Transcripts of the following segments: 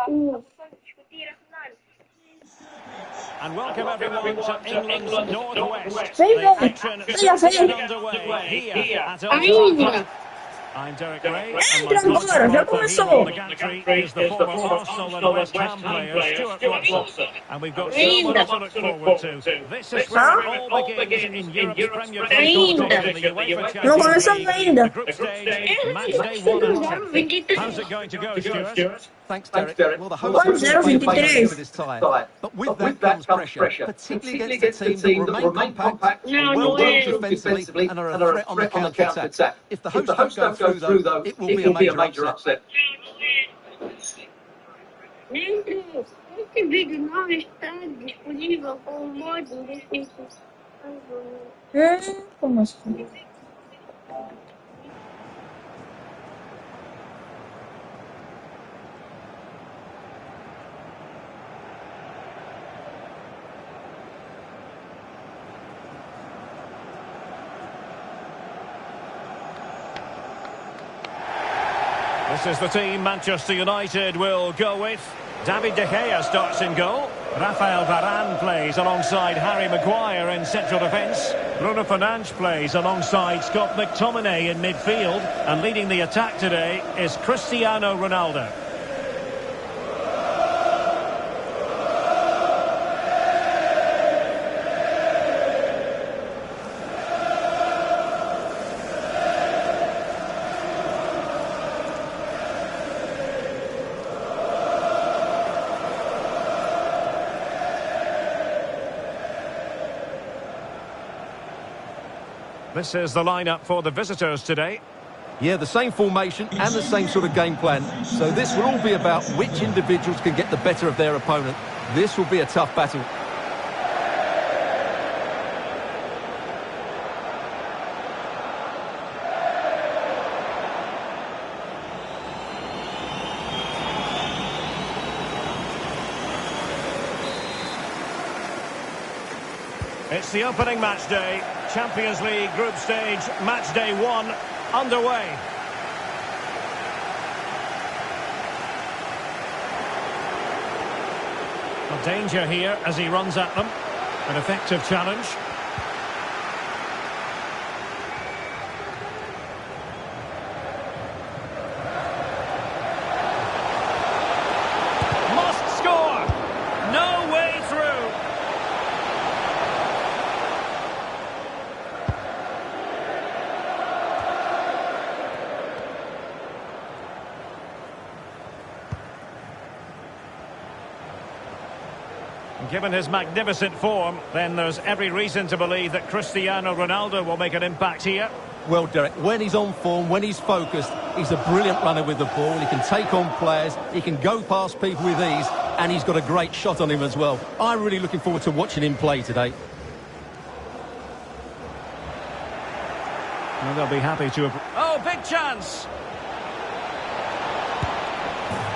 And welcome everyone to England's Northwest. The The action is get underway here at Old Trafford. I'm Derek Ray, and my co-commentator here on the gantry is the former Arsenal and West Ham player Stuart Watson. And we've got so much to look forward to. This is where it all begins in Europe's Premier League competition, the UEFA Champions League, the group stage, match day 1 and 2. How's it going to go, Stuart? Thanks, Derek. Well, the hosts are playing over this time, but with that comes pressure, particularly against a team that remain compact, well defensively, and are a threat on the counter-attack. If the hosts don't go through, though, it will be a major upset. Este vídeo não está disponível com o modo definição. Como assim? This is the team Manchester United will go with. David De Gea starts in goal. Rafael Varane plays alongside Harry Maguire in central defence. Bruno Fernandes plays alongside Scott McTominay in midfield. And leading the attack today is Cristiano Ronaldo. This is the lineup for the visitors today. Yeah, the same formation and the same sort of game plan. So this will all be about which individuals can get the better of their opponent. This will be a tough battle. It's the opening match day. Champions League group stage, match day 1, underway. A danger here as he runs at them. An effective challenge. Must score! No way through! Given his magnificent form, then there's every reason to believe that Cristiano Ronaldo will make an impact here. Well, Derek, when he's on form, when he's focused, he's a brilliant runner with the ball. He can take on players, he can go past people with ease, and he's got a great shot on him as well. I'm really looking forward to watching him play today. Well, they'll be happy to have... Oh, big chance!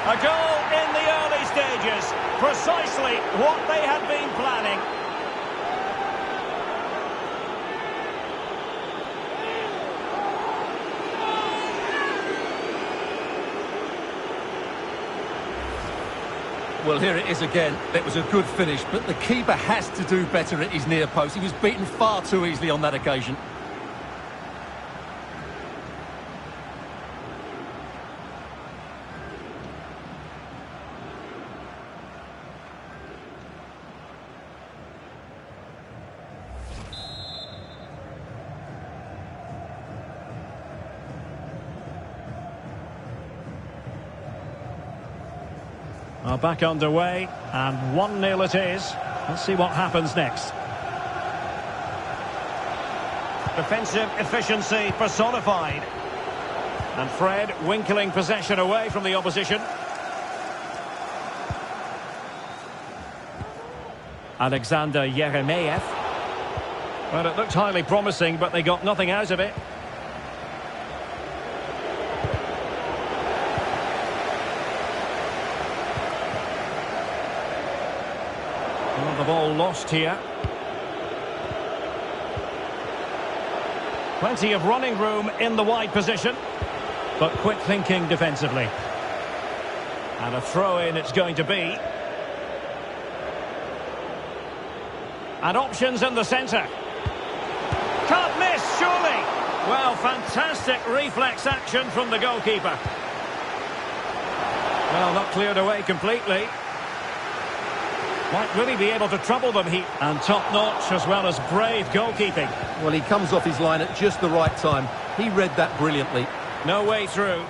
A goal in the early stages. Precisely what they had been planning. Well, here it is again. It was a good finish, but the keeper has to do better at his near post. He was beaten far too easily on that occasion. Are back underway, and 1-0 it is. Let's see what happens next. Defensive efficiency personified. And Fred winkling possession away from the opposition. Alexander Yeremeyev. Well, it looked highly promising, but they got nothing out of it. Well, the ball lost here. Plenty of running room in the wide position, but quick thinking defensively. And a throw-in it's going to be. And options in the centre. Can't miss, surely. Well, fantastic reflex action from the goalkeeper. Well, not cleared away completely. Might really be able to trouble them here. And top-notch as well as brave goalkeeping. Well, he comes off his line at just the right time. He read that brilliantly. No way through.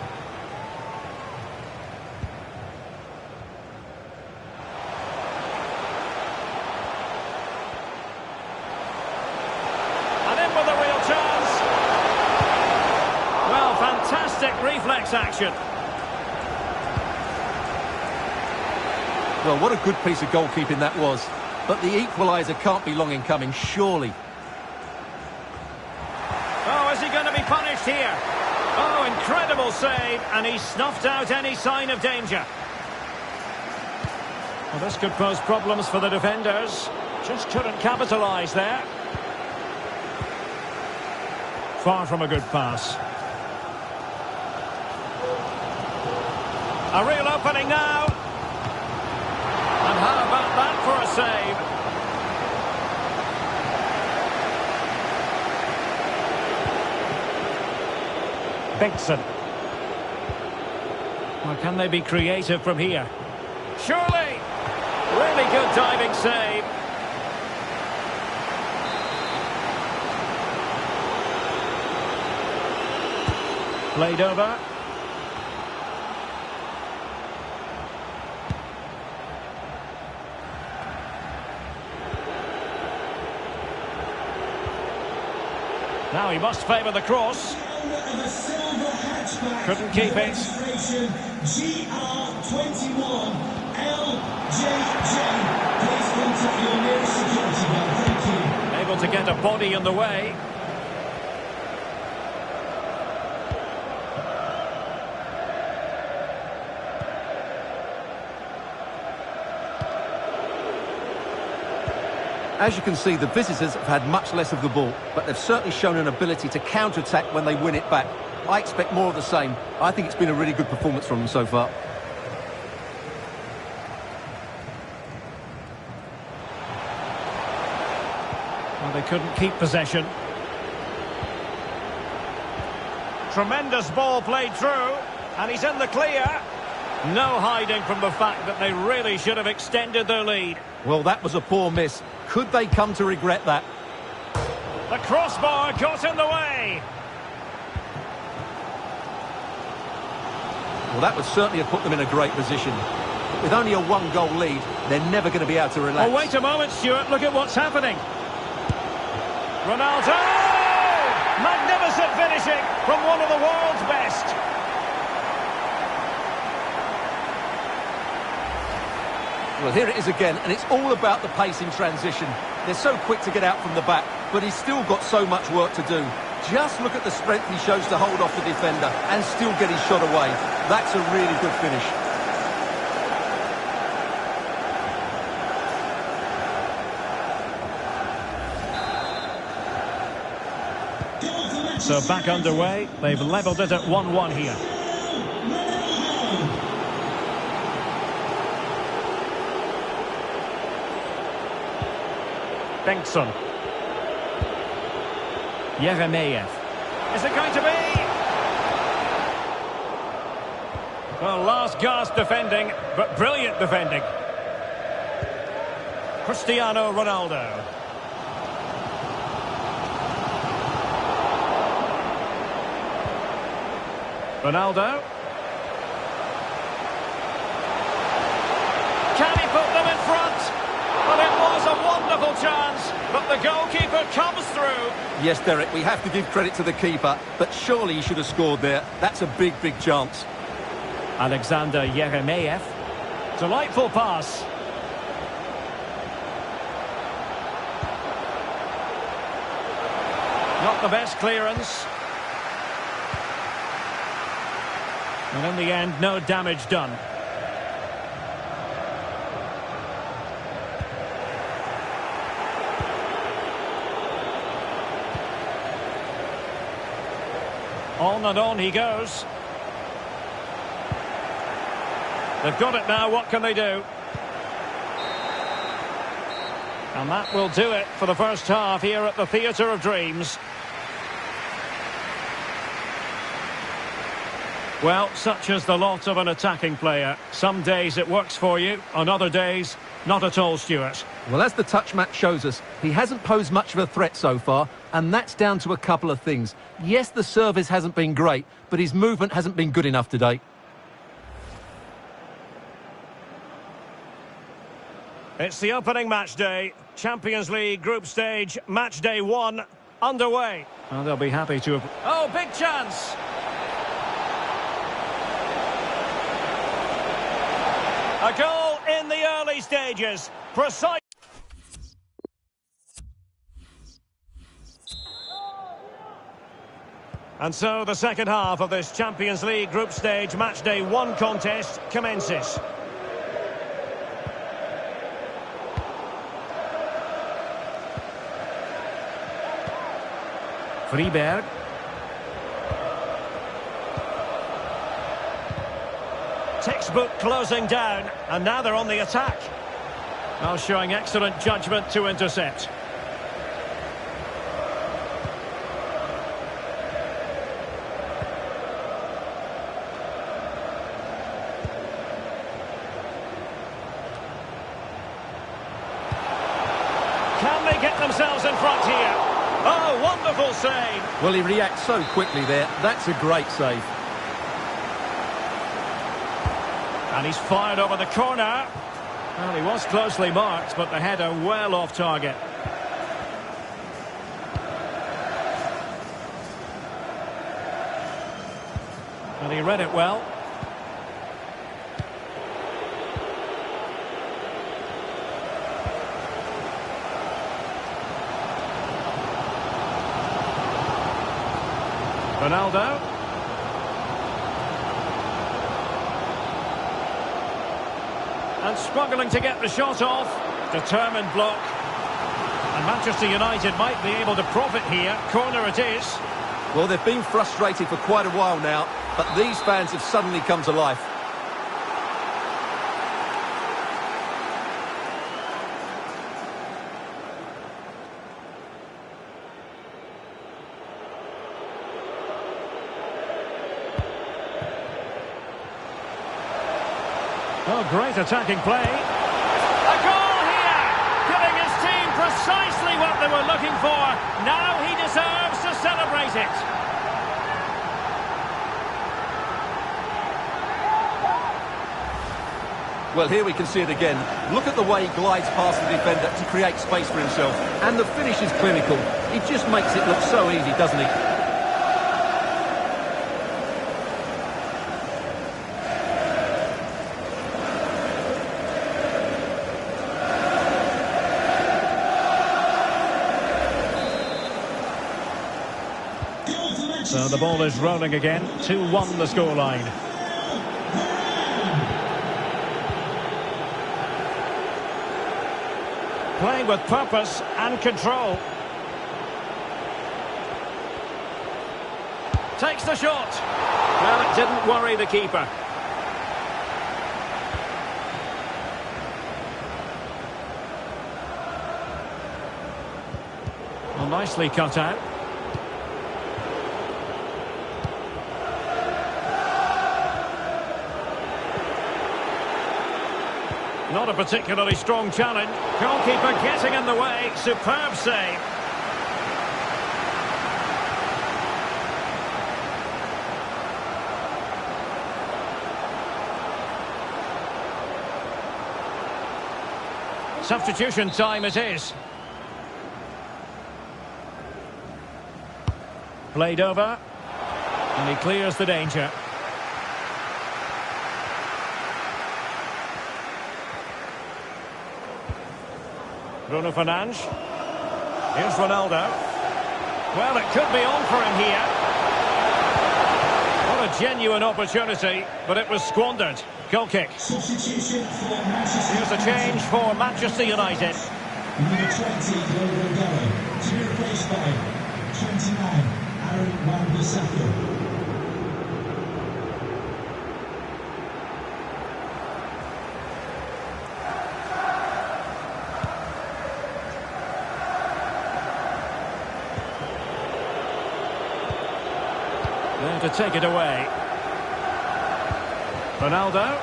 And in with a real chance. Well, fantastic reflex action. Well, what a good piece of goalkeeping that was. But the equaliser can't be long in coming, surely. Oh, is he going to be punished here? Oh, incredible save, and he snuffed out any sign of danger. Well, this could pose problems for the defenders. Just couldn't capitalise there. Far from a good pass. A real opening now. And how about that for a save? Bengtson. Well, can they be creative from here? Surely! Really good diving save. Played over. Now he must favour the cross. Couldn't keep it. GR21 LJJ. Please contact your nearest security guard. Thank you. Able to get a body in the way. As you can see, the visitors have had much less of the ball, but they've certainly shown an ability to counter-attack when they win it back. I expect more of the same. I think it's been a really good performance from them so far. Well, they couldn't keep possession. Tremendous ball played through, and he's in the clear. No hiding from the fact that they really should have extended their lead. Well, that was a poor miss. Could they come to regret that? The crossbar got in the way. Well, that would certainly have put them in a great position. But with only a one-goal lead, they're never going to be able to relax. Oh, wait a moment, Stuart. Look at what's happening. Ronaldo! Magnificent finishing from one of the world's best. Well, here it is again, and it's all about the pace in transition. They're so quick to get out from the back, but he's still got so much work to do. Just look at the strength he shows to hold off the defender and still get his shot away. That's a really good finish. So back underway. They've levelled it at 1-1 here. Bengtson. Yeremeyev. Is it going to be? Well, last gasp defending, but brilliant defending. Cristiano Ronaldo. Ronaldo. Can he put them in front? Well, it was a wonderful chance, but the goalkeeper comes through. Yes, Derek, we have to give credit to the keeper, but surely he should have scored there. That's a big, big chance. Alexander Yeremeyev. Delightful pass. Not the best clearance. And in the end, no damage done. On and on he goes. They've got it now, what can they do? And that will do it for the first half here at the Theatre of Dreams. Well, such is the lot of an attacking player. Some days it works for you, on other days, not at all, Stuart. Well, as the touch match shows us, he hasn't posed much of a threat so far, and that's down to a couple of things. Yes, the service hasn't been great, but his movement hasn't been good enough today. It's the opening match day. Champions League group stage, match day 1, underway. And they'll be happy to have... Oh, big chance! A goal in the early stages. Precise. And so the second half of this Champions League group stage match day 1 contest commences. Friberg. Textbook closing down, and now they're on the attack. Well, showing excellent judgment to intercept. Can they get themselves in front here? Oh, wonderful save. Well, he reacts so quickly there. That's a great save. And he's fired over the corner. Well, he was closely marked, but the header well off target. And he read it well. Ronaldo. And struggling to get the shot off. Determined block. And Manchester United might be able to profit here. Corner it is. Well, they've been frustrated for quite a while now, but these fans have suddenly come to life. Oh, great attacking play. A goal here! Giving his team precisely what they were looking for. Now he deserves to celebrate it. Well, here we can see it again. Look at the way he glides past the defender to create space for himself. And the finish is clinical. He just makes it look so easy, doesn't he? So the ball is rolling again. 2-1 the scoreline. Playing with purpose and control. Takes the shot. Well, it didn't worry the keeper. Well, nicely cut out. Not a particularly strong challenge. Goalkeeper getting in the way. Superb save. Substitution time it is. Played over. And he clears the danger. Bruno Fernandes. Here's Ronaldo. Well, it could be on for him here. What a genuine opportunity, but it was squandered. Goal kick. Substitution for Manchester Here's a change for Manchester United. Number 20, Logan to be replaced by 29, Aaron Wan-Bissaka. to take it away. Ronaldo.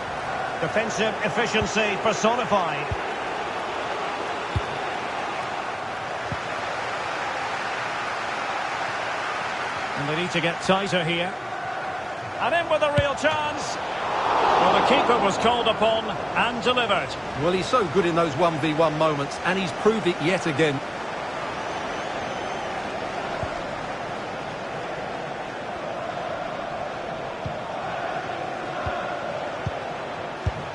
Defensive efficiency personified. And they need to get tighter here. And in with a real chance. Well, the keeper was called upon and delivered. Well, he's so good in those 1v1 moments, and he's proved it yet again.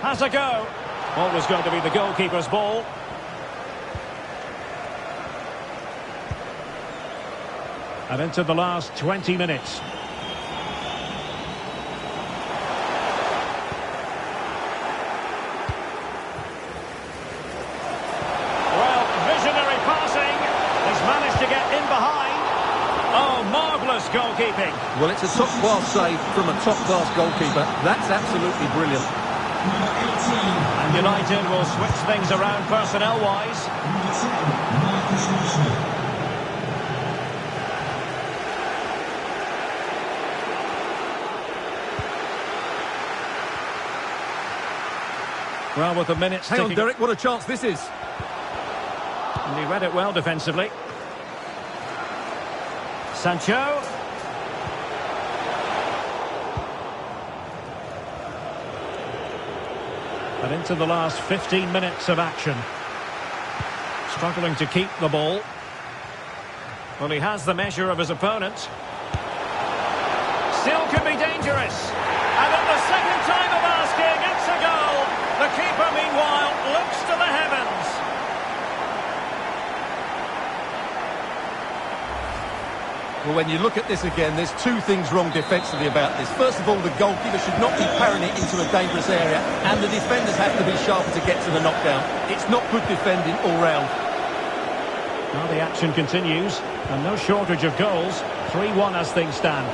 Has a go. Always going to be the goalkeeper's ball. And into the last 20 minutes. Well, visionary passing. He's managed to get in behind. Oh, marvellous goalkeeping. Well, it's a top-class save from a top-class goalkeeper. That's absolutely brilliant. And United will switch things around personnel-wise. Well, with the minutes Hang on, ticking... Derek, what a chance this is. And he read it well defensively. Sancho. And into the last 15 minutes of action. Struggling to keep the ball. Well, he has the measure of his opponent. Still could be dangerous. And at the second time of asking, it's a goal. The keeper, meanwhile, looks to the heavens. Well, when you look at this again, there's two things wrong defensively about this. First of all, the goalkeeper should not be parrying it into a dangerous area, and the defenders have to be sharper to get to the knockdown. It's not good defending all round. Now the action continues, and no shortage of goals. 3-1 as things stand.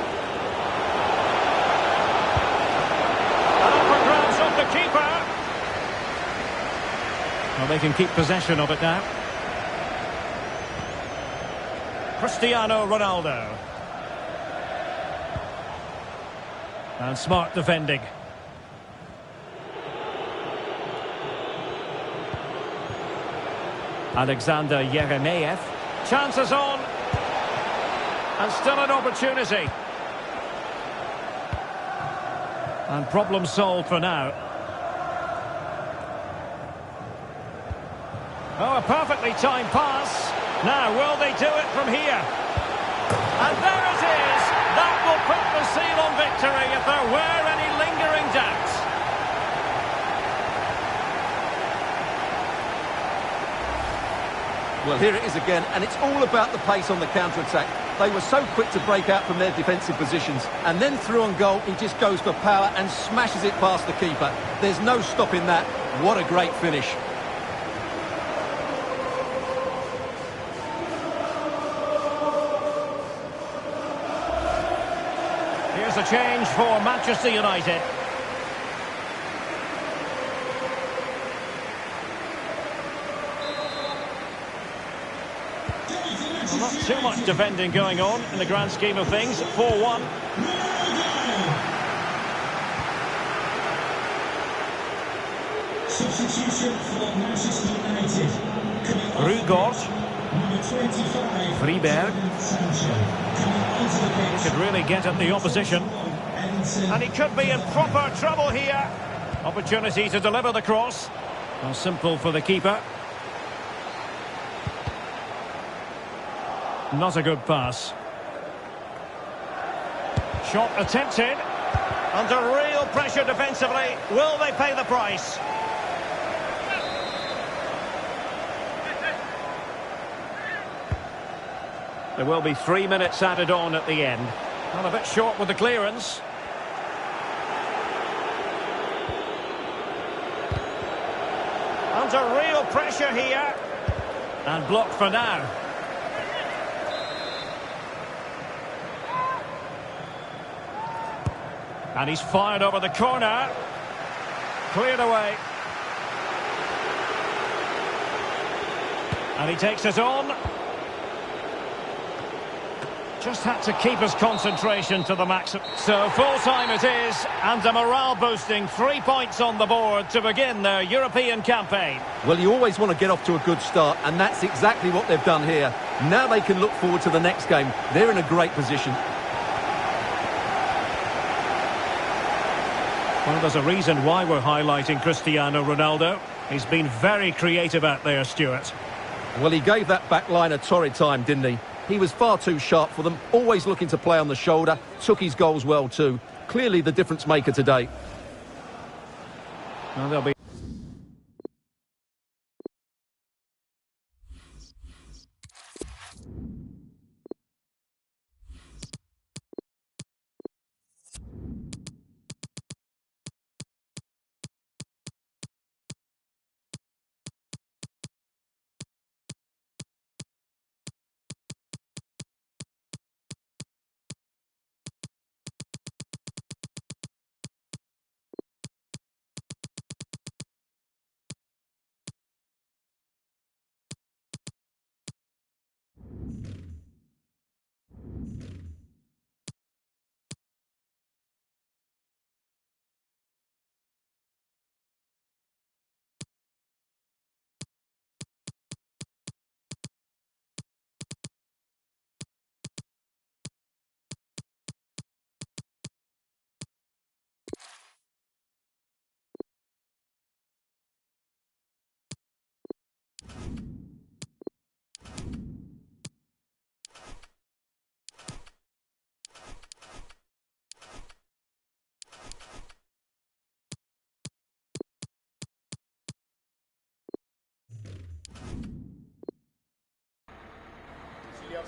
And up for grabs of the keeper. Well, they can keep possession of it now. Cristiano Ronaldo. And smart defending. Alexander Yeremeyev. Chances on. And still an opportunity. And problem solved for now. Oh, a perfectly timed pass. Now, will they do it from here? And there it is! That will put the seal on victory if there were any lingering doubts. Well, here it is again, and it's all about the pace on the counter-attack. They were so quick to break out from their defensive positions, and then through on goal, he just goes for power and smashes it past the keeper. There's no stopping that. What a great finish. Here's a change for Manchester United. Well, not too much defending going on in the grand scheme of things. 4-1. Substitution for Manchester United. Rugort. Number 25. Friberg. He could really get at the opposition. And he could be in proper trouble here. Opportunity to deliver the cross. Well, simple for the keeper. Not a good pass. Shot attempted. Under real pressure defensively. Will they pay the price? There will be 3 minutes added on at the end. Well, a bit short with the clearance. Under real pressure here. And blocked for now. And he's fired over the corner. Cleared away. And he takes it on. Just had to keep his concentration to the maximum. So full-time it is, and a morale-boosting 3 points on the board to begin their European campaign. Well, you always want to get off to a good start, and that's exactly what they've done here. Now they can look forward to the next game. They're in a great position. Well, there's a reason why we're highlighting Cristiano Ronaldo. He's been very creative out there, Stuart. Well, he gave that back line a torrid time, didn't he? He was far too sharp for them, always looking to play on the shoulder, took his goals well too. Clearly the difference maker today. Well, there'll be...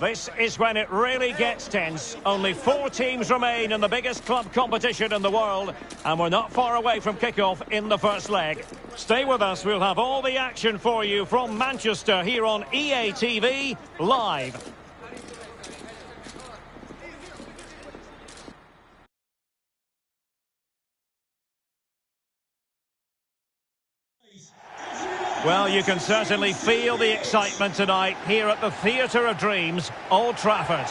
This is when it really gets tense. Only 4 teams remain in the biggest club competition in the world, and we're not far away from kickoff in the first leg. Stay with us, we'll have all the action for you from Manchester here on EA TV Live. Well, you can certainly feel the excitement tonight here at the Theatre of Dreams, Old Trafford.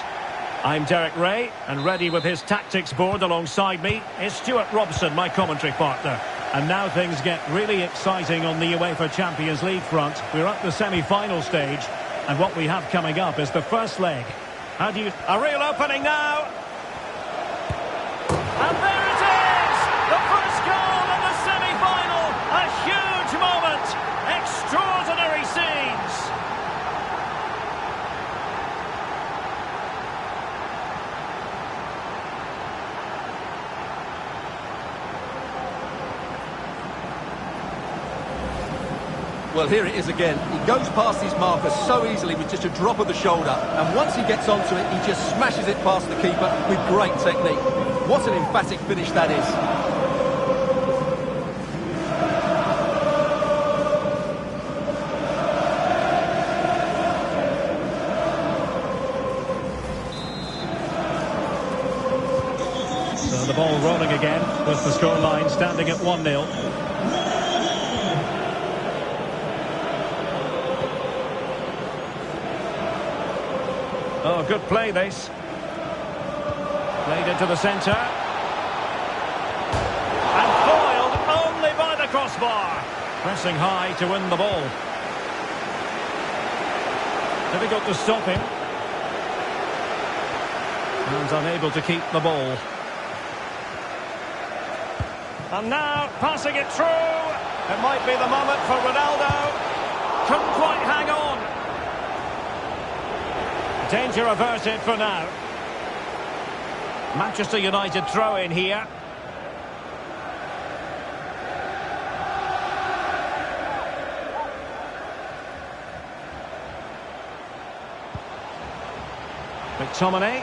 I'm Derek Ray, and ready with his tactics board alongside me is Stuart Robson, my commentary partner. And now things get really exciting on the UEFA Champions League front. We're at the semi-final stage, and what we have coming up is the first leg. A real opening now! And there it is! The first goal in the semi-final! A huge moment! Extraordinary scenes! Well, here it is again. He goes past his marker so easily with just a drop of the shoulder, and once he gets onto it, he just smashes it past the keeper with great technique. What an emphatic finish that is. So the ball rolling again with the scoreline standing at 1-0. Oh, good play this. Played into the centre. And foiled only by the crossbar. Pressing high to win the ball. Difficult to stop him. And unable to keep the ball. And now, passing it through. It might be the moment for Ronaldo. Couldn't quite hang on. Danger averted for now. Manchester United throw in here. McTominay.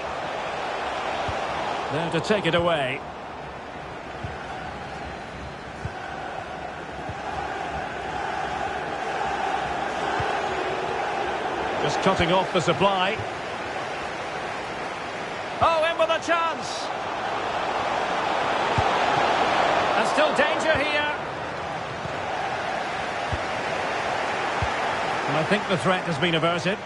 There to take it away. Just cutting off the supply. Oh, in with a chance. And still danger here. And I think the threat has been averted.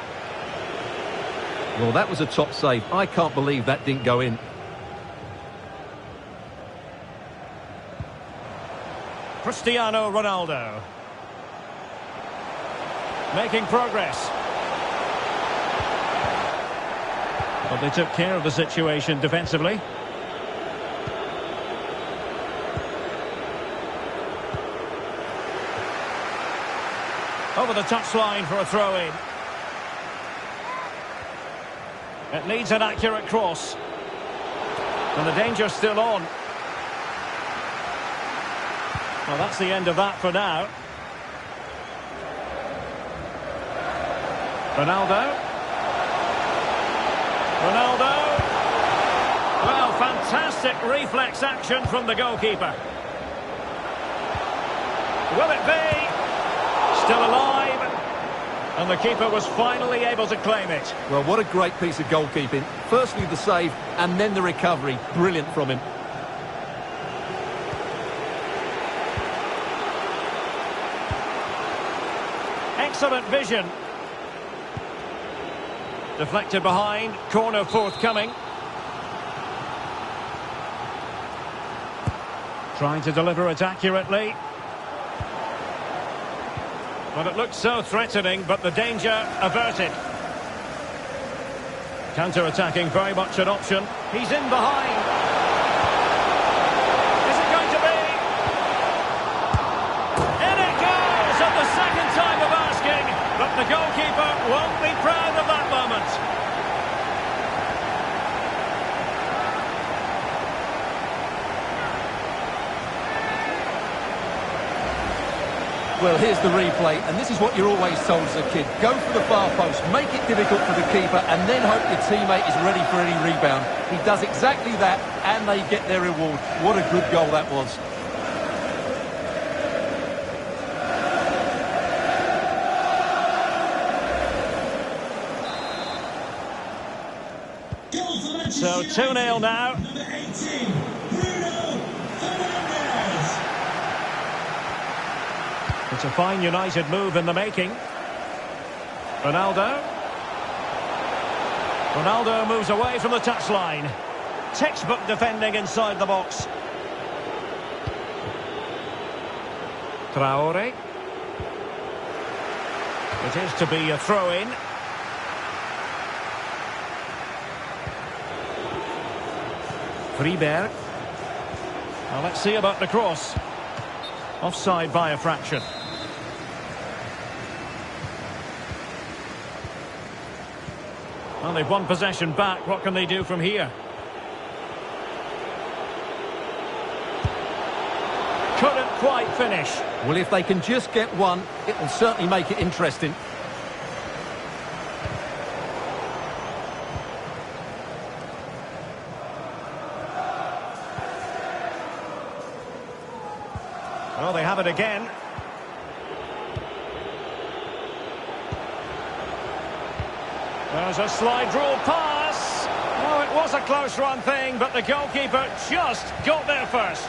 Well, that was a top save. I can't believe that didn't go in. Cristiano Ronaldo. Making progress. But they took care of the situation defensively. Over the touchline for a throw-in. It needs an accurate cross. And the danger's still on. Well, that's the end of that for now. Ronaldo. Well, fantastic reflex action from the goalkeeper. Will it be? Still alive. And the keeper was finally able to claim it. Well, what a great piece of goalkeeping. Firstly the save and then the recovery. Brilliant from him. Excellent vision. Deflected behind. Corner forthcoming. Trying to deliver it accurately. Well, it looked so threatening, but the danger averted. Counter-attacking, very much an option. He's in behind. Is it going to be? In it goes at the second time of asking, but the goalkeeper won't be proud of that moment. Well, here's the replay, and this is what you're always told as a kid. Go for the far post, make it difficult for the keeper, and then hope your teammate is ready for any rebound. He does exactly that, and they get their reward. What a good goal that was. So 2-0 now. Number 18, Bruno Fernandes. It's a fine United move in the making. Ronaldo. Ronaldo moves away from the touchline. Textbook defending inside the box. Traore. It is to be a throw-in. Friberg. Well, let's see about the cross. Offside by a fraction. Well, they've won possession back. What can they do from here? Couldn't quite finish. Well, if they can just get one, it will certainly make it interesting. Well, they have it again. There's a slide rule pass. Oh, it was a close run thing, but the goalkeeper just got there first.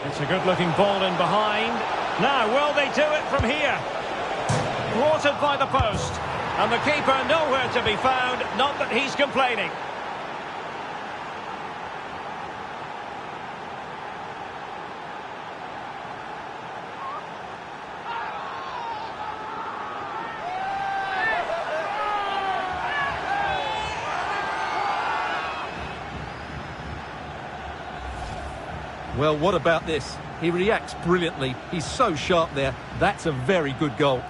It's a good-looking ball in behind. Now, will they do it from here? Thwarted by the post. And the keeper nowhere to be found, not that he's complaining. Well, what about this? He reacts brilliantly. He's so sharp there. That's a very good goal.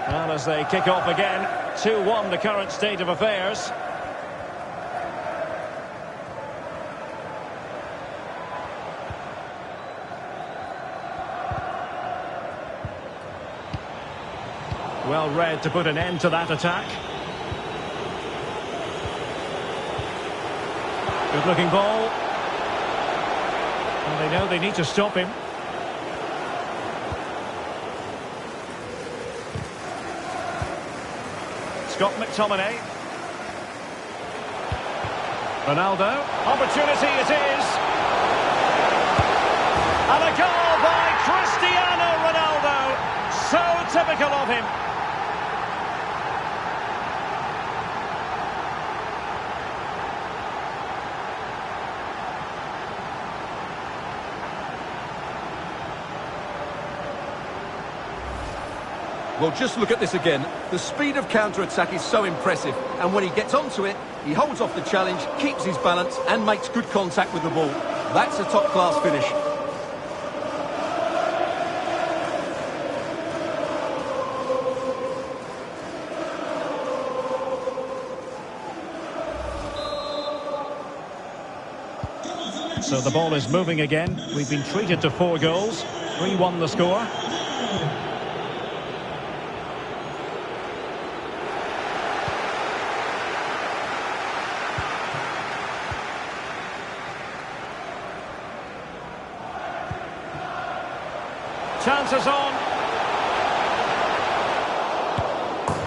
Well, as they kick off again, 2-1 the current state of affairs. Well read to put an end to that attack. Good looking ball. And they know they need to stop him. Scott McTominay. Ronaldo. Opportunity it is. And a goal by Cristiano Ronaldo. So typical of him. Well, just look at this again. The speed of counter-attack is so impressive. And when he gets onto it, he holds off the challenge, keeps his balance and makes good contact with the ball. That's a top-class finish. So the ball is moving again. We've been treated to 4 goals. 3-1 the score. Chances on.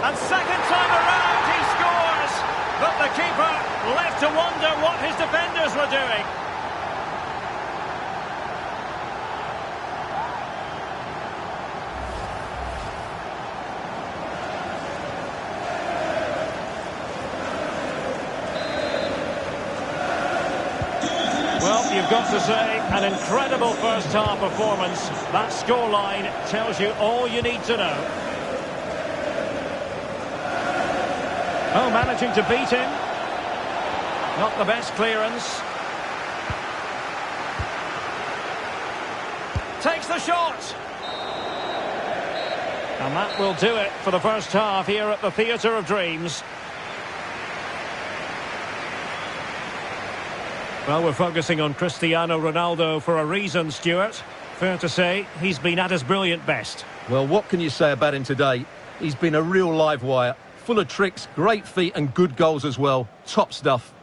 And second time around he scores. But the keeper left to wonder what his defenders were doing. Well, you've got to say, an incredible first-half performance. That scoreline tells you all you need to know. Oh, managing to beat him. Not the best clearance. Takes the shot. And that will do it for the first half here at the Theatre of Dreams. Well, we're focusing on Cristiano Ronaldo for a reason, Stuart. Fair to say, he's been at his brilliant best. Well, what can you say about him today? He's been a real live wire. Full of tricks, great feet and good goals as well. Top stuff.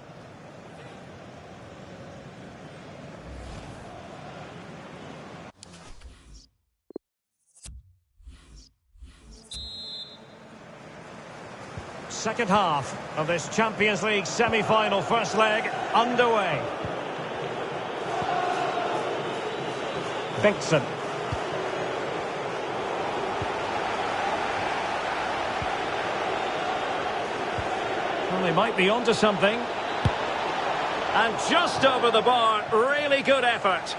Second half of this Champions League semi-final first leg underway. Bengtson. Well, they might be onto something. And just over the bar, really good effort.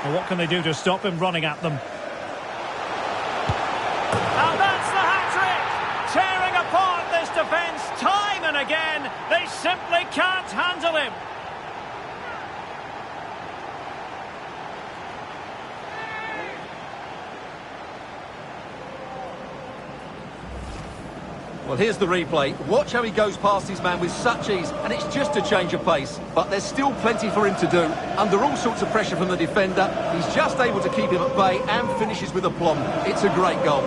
Well, what can they do to stop him running at them? And that's the hat-trick! Tearing apart this defence time and again. They simply can't handle him. Well, here's the replay. Watch how he goes past his man with such ease, and it's just a change of pace. But there's still plenty for him to do. Under all sorts of pressure from the defender, he's just able to keep him at bay and finishes with aplomb. It's a great goal.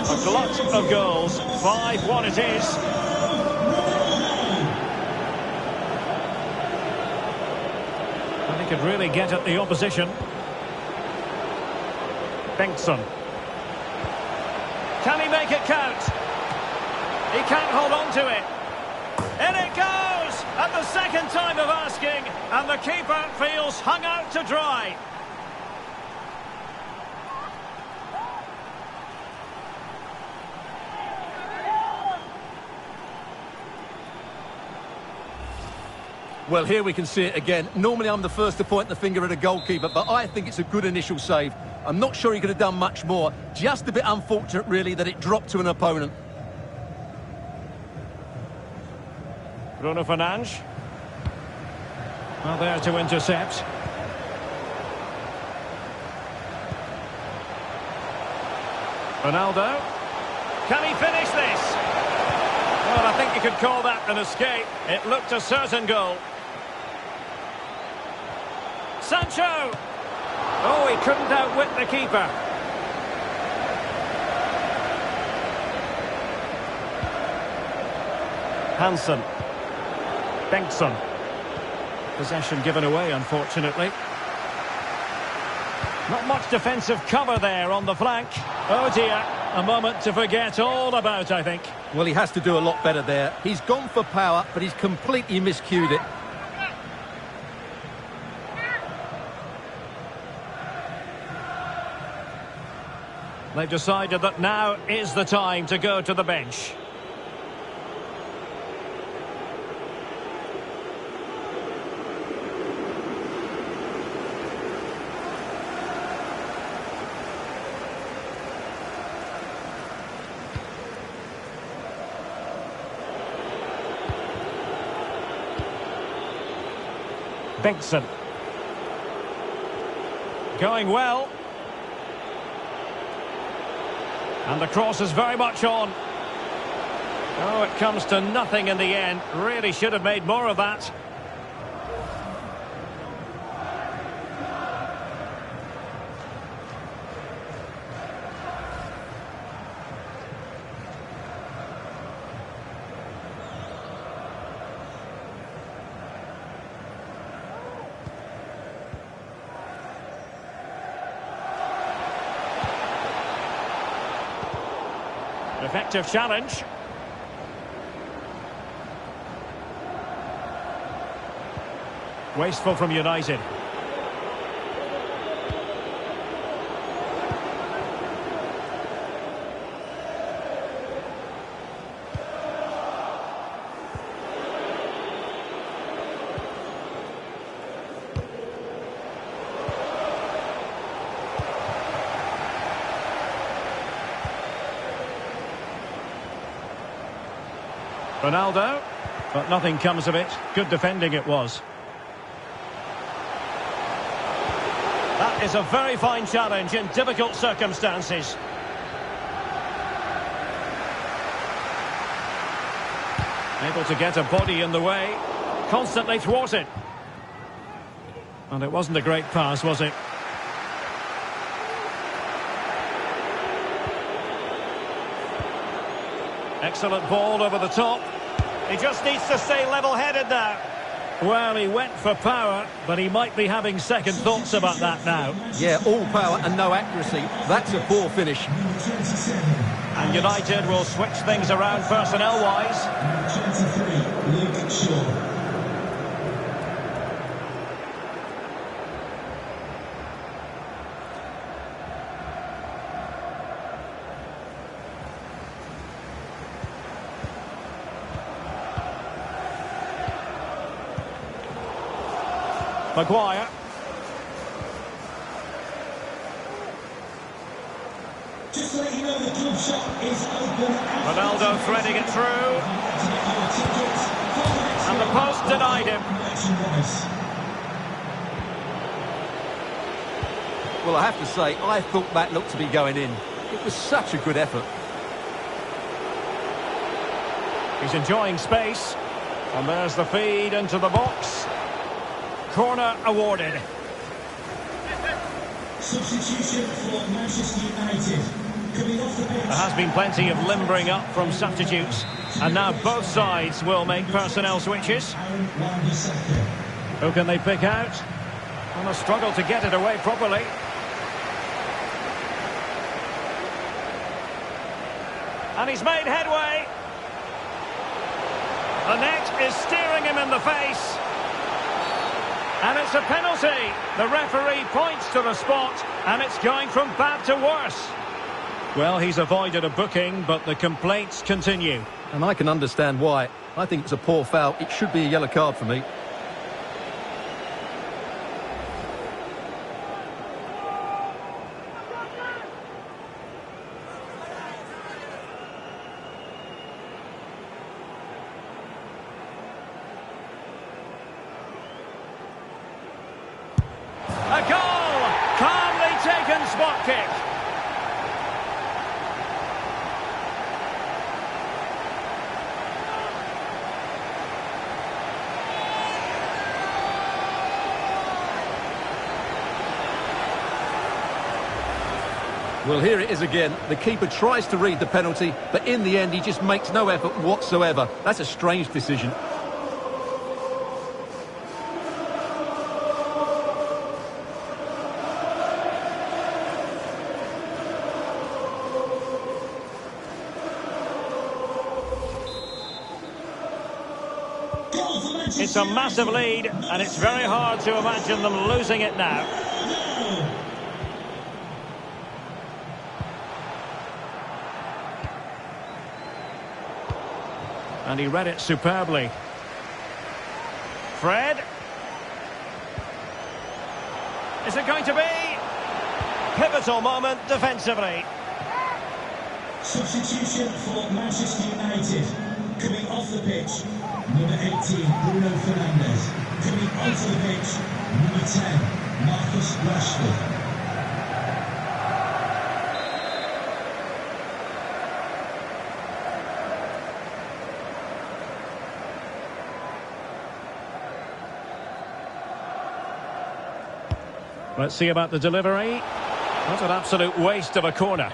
A glut of goals. 5-1 it is. Could really get at the opposition. Bengtson. Can he make it count? He can't hold on to it. In it goes! At the second time of asking, and the keeper feels hung out to dry. Well, here we can see it again. Normally I'm the first to point the finger at a goalkeeper, but I think it's a good initial save. I'm not sure he could have done much more. Just a bit unfortunate, really, that it dropped to an opponent. Bruno Fernandes. Well, there to intercept. Ronaldo. Can he finish this? Well, I think you could call that an escape. It looked a certain goal. Sancho! Oh, he couldn't outwit the keeper. Hansen. Bengtsson. Possession given away, unfortunately. Not much defensive cover there on the flank. Oh dear, a moment to forget all about, I think. Well, he has to do a lot better there. He's gone for power, but he's completely miscued it. They've decided that now is the time to go to the bench. Bengtsson. Going well. And the cross is very much on. Oh, it comes to nothing in the end. Really should have made more of that. Effective challenge. Wasteful from United. Ronaldo, but nothing comes of it. Good defending it was. That is a very fine challenge in difficult circumstances. Able to get a body in the way. Constantly thwarted. And it wasn't a great pass, was it? Excellent ball over the top. He just needs to stay level-headed now. Well, he went for power, but he might be having second thoughts about that now. Yeah, all power and no accuracy. That's a poor finish. And United will switch things around personnel-wise. 23, Luke Shaw. Maguire. Just to let you know, the club shop is open. Ronaldo threading it through. And the post denied him. Well, I have to say, I thought that looked to be going in. It was such a good effort. He's enjoying space. And there's the feed into the box. Corner awarded. Substitution for Manchester United. Coming off the bench. There has been plenty of limbering up from substitutes. And now both sides will make personnel switches. Who can they pick out? And a struggle to get it away properly. And he's made headway. The net is steering him in the face. And it's a penalty. The referee points to the spot, and it's going from bad to worse. Well, he's avoided a booking, but the complaints continue. And I can understand why. I think it's a poor foul. It should be a yellow card for me. A goal! Calmly taken spot kick. Well, here it is again. The keeper tries to read the penalty, but in the end, he just makes no effort whatsoever. That's a strange decision. It's a massive lead, and it's very hard to imagine them losing it now. And he read it superbly. Fred. Is it going to be? Pivotal moment defensively. Substitution for Manchester United. Coming off the pitch, number 18, Bruno Fernandes. Coming onto the pitch, number 10, Marcus Rashford. Let's see about the delivery. What an absolute waste of a corner.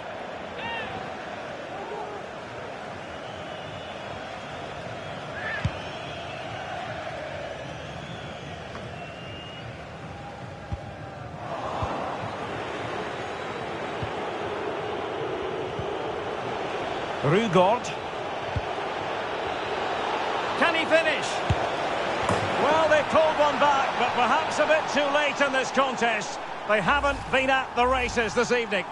Rugord. Can he finish? Well, they pulled one back, but perhaps a bit too late in this contest. They haven't been at the races this evening.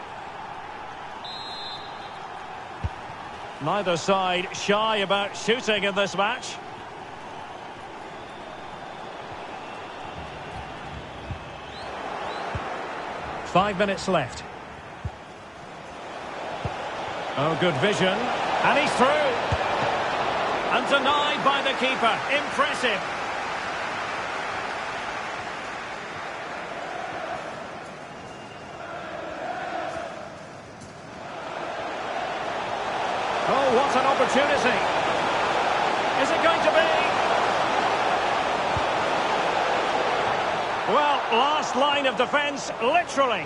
Neither side shy about shooting in this match. Five minutes left. Oh, good vision. And he's through. And denied by the keeper. Impressive. Oh, what an opportunity. Is it going to be? Well, last line of defence, literally.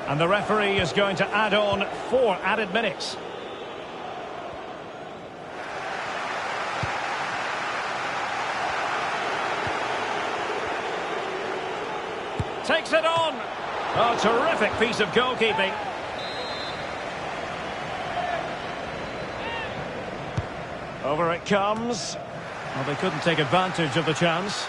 And the referee is going to add on 4 added minutes. Takes it on. Oh, terrific piece of goalkeeping. Over it comes. Well, they couldn't take advantage of the chance.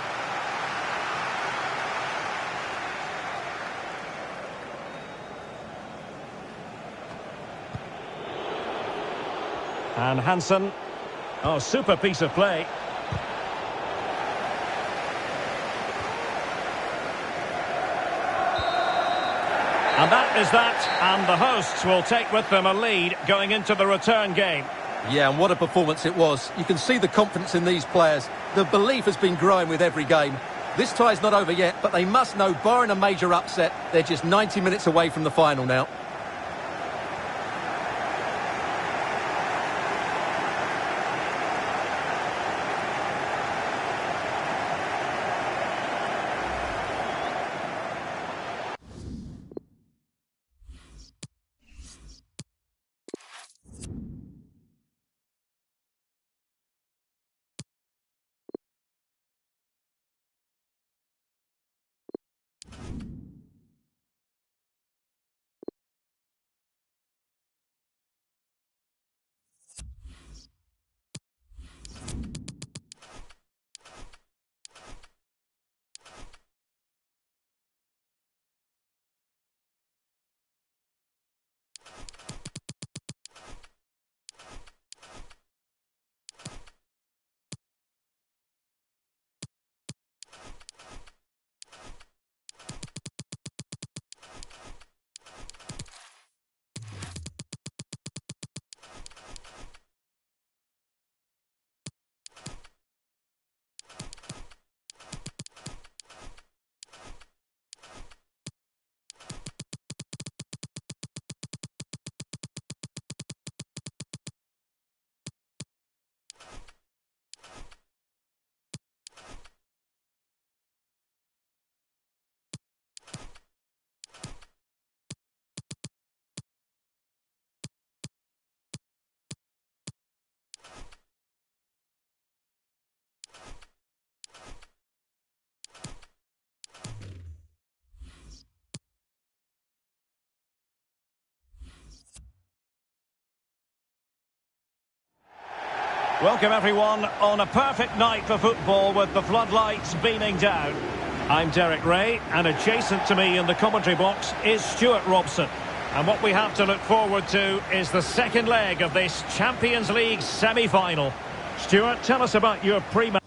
And Hansen. Oh, super piece of play. And that is that, and the hosts will take with them a lead going into the return game. Yeah, and what a performance it was. You can see the confidence in these players. The belief has been growing with every game. This tie's not over yet, but they must know, barring a major upset, they're just 90 minutes away from the final now. Welcome everyone on a perfect night for football with the floodlights beaming down. I'm Derek Ray, and adjacent to me in the commentary box is Stuart Robson. And what we have to look forward to is the second leg of this Champions League semi-final. Stuart, tell us about your pre-match.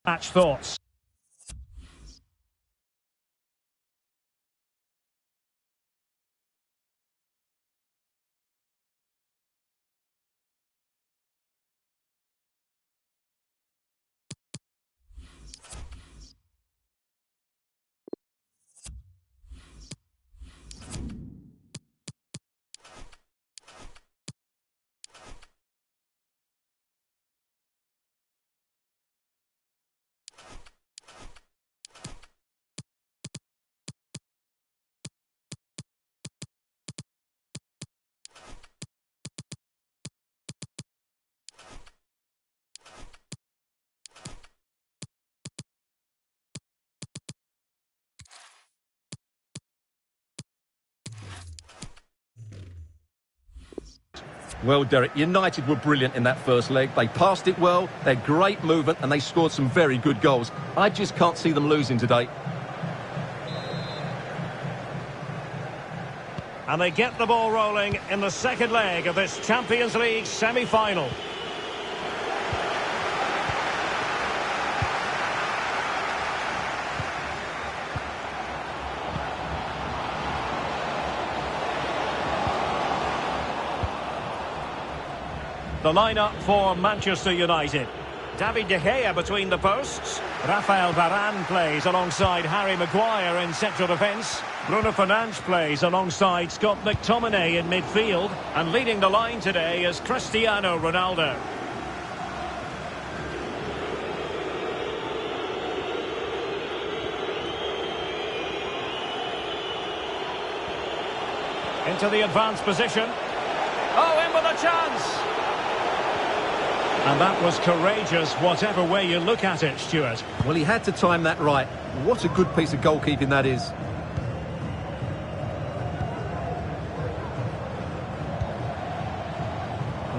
Thoughts? Well, Derek, United were brilliant in that first leg. They passed it well, they had great movement, and they scored some very good goals. I just can't see them losing today. And they get the ball rolling in the second leg of this Champions League semi-final. The lineup for Manchester United. David De Gea between the posts. Rafael Varane plays alongside Harry Maguire in central defence. Bruno Fernandes plays alongside Scott McTominay in midfield. And leading the line today is Cristiano Ronaldo. Into the advanced position. Oh, in with a chance! And that was courageous, whatever way you look at it, Stuart. Well, he had to time that right. What a good piece of goalkeeping that is.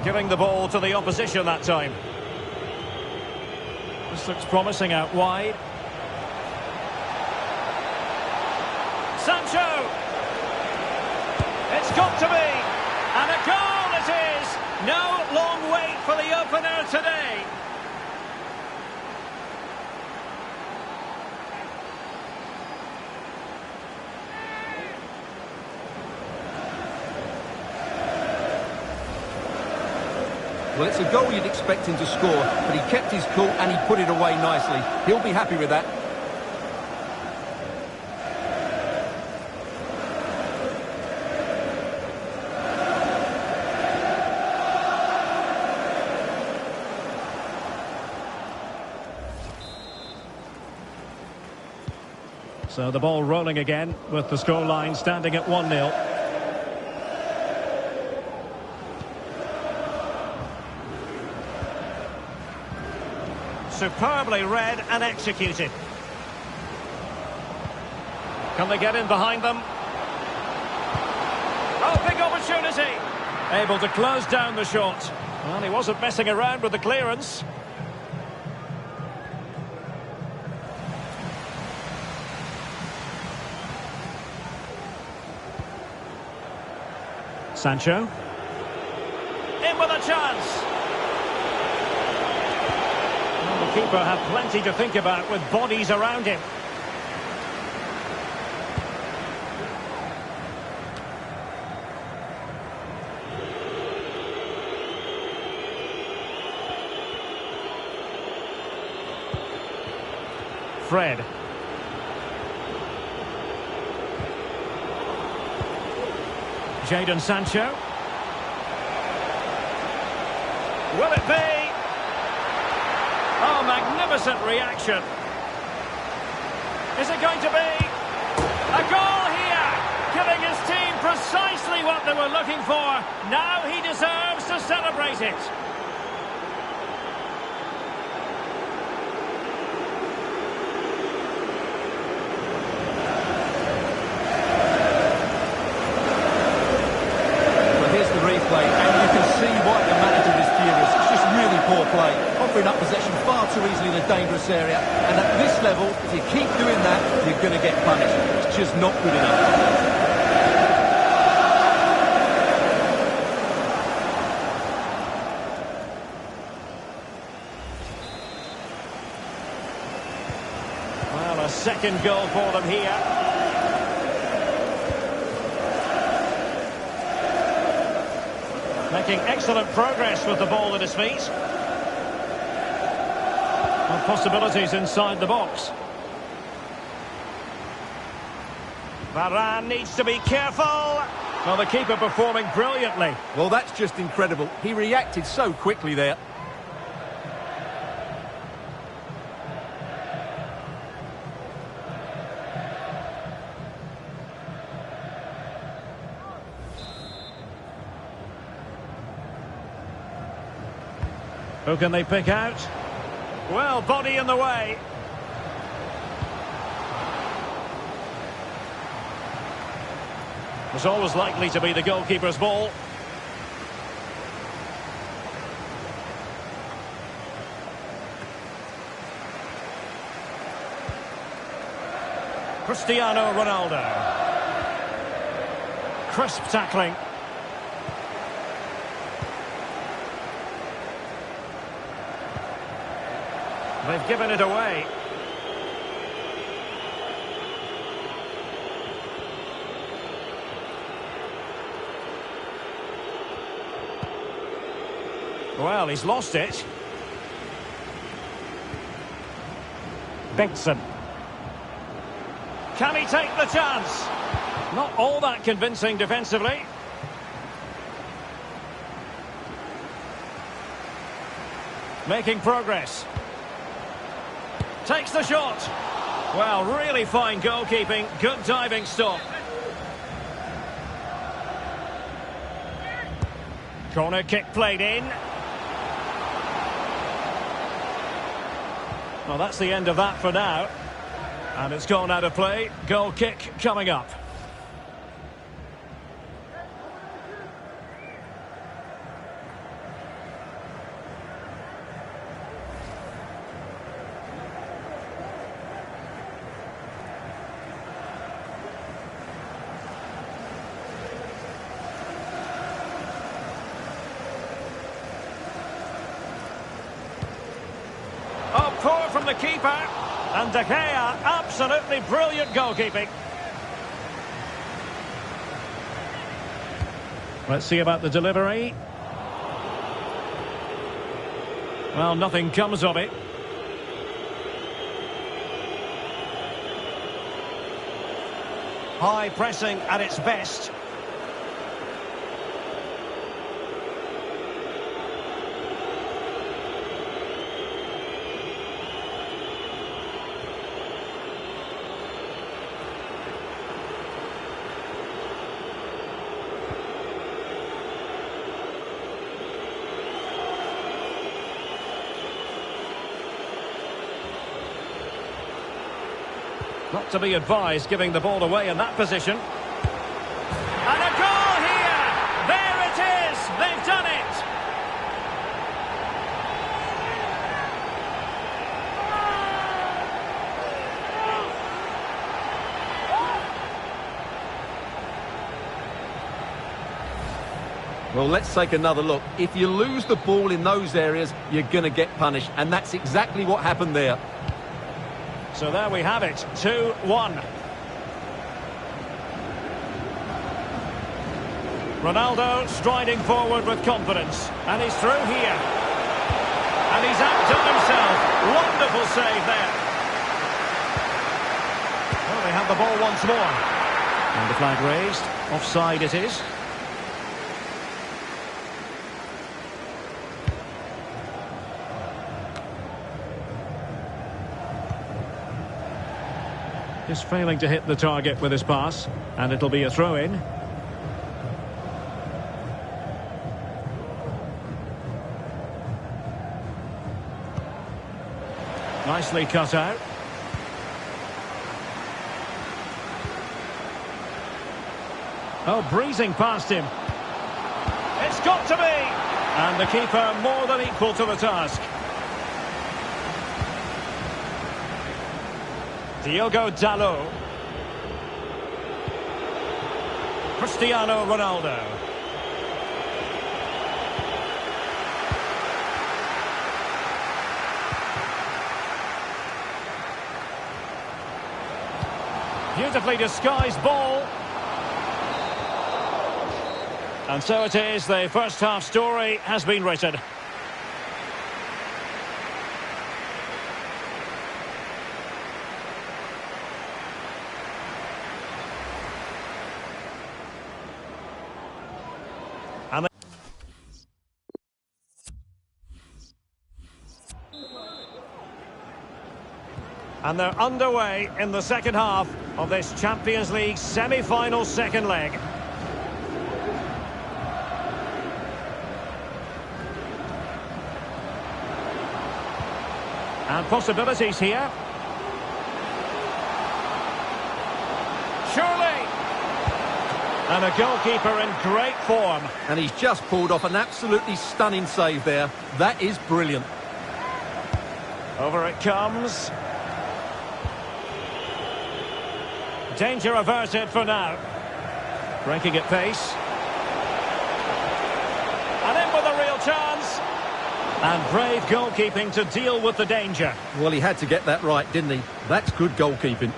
Giving the ball to the opposition that time. This looks promising out wide. Sancho! It's got to be! And a goal it is! No long wait for the opener today. Well, it's a goal you'd expect him to score, but he kept his cool and he put it away nicely. He'll be happy with that. So the ball rolling again with the scoreline standing at 1-0. Superbly read and executed. Can they get in behind them? Oh, big opportunity. Able to close down the shot. Well, he wasn't messing around with the clearance. Sancho. In with a chance. Well, the keeper had plenty to think about with bodies around him. Fred. Jadon Sancho. Will it be? Oh, magnificent reaction. Is it going to be? A goal here, giving his team precisely what they were looking for. Now he deserves to celebrate it. Offering up possession far too easily in a dangerous area, and at this level, if you keep doing that, you're going to get punished. It's just not good enough. Well, a second goal for them here. Making excellent progress with the ball at his feet. Well, possibilities inside the box. Varane needs to be careful. Well, the keeper performing brilliantly. Well, that's just incredible. He reacted so quickly there. Who can they pick out? Well, body in the way. Was always likely to be the goalkeeper's ball. Cristiano Ronaldo. Crisp tackling. They've given it away. Well, he's lost it. Benson. Can he take the chance? Not all that convincing defensively. Making progress. Takes the shot. Well, really fine goalkeeping. Good diving stop. Corner kick played in. Well, that's the end of that for now. And it's gone out of play. Goal kick coming up. Poor from the keeper. And De Gea, absolutely brilliant goalkeeping. Let's see about the delivery. Well, nothing comes of it. High pressing at its best. Not to be advised giving the ball away in that position. And a goal here! There it is! They've done it! Well, let's take another look. If you lose the ball in those areas, you're going to get punished. And that's exactly what happened there. So there we have it, 2-1. Ronaldo striding forward with confidence. And he's through here. And he's outdone himself. Wonderful save there. Well, they have the ball once more. And the flag raised. Offside it is. Just failing to hit the target with his pass, and it'll be a throw-in. Nicely cut out. Oh, breezing past him. It's got to be! And the keeper more than equal to the task. Diogo Dalot. Cristiano Ronaldo. Beautifully disguised ball. And so it is, the first half story has been written. And they're underway in the second half of this Champions League semi-final second leg. And possibilities here. Surely! And a goalkeeper in great form. And he's just pulled off an absolutely stunning save there. That is brilliant. Over it comes. Danger averted for now. Breaking at pace. And in with a real chance. And brave goalkeeping to deal with the danger. Well, he had to get that right, didn't he? That's good goalkeeping.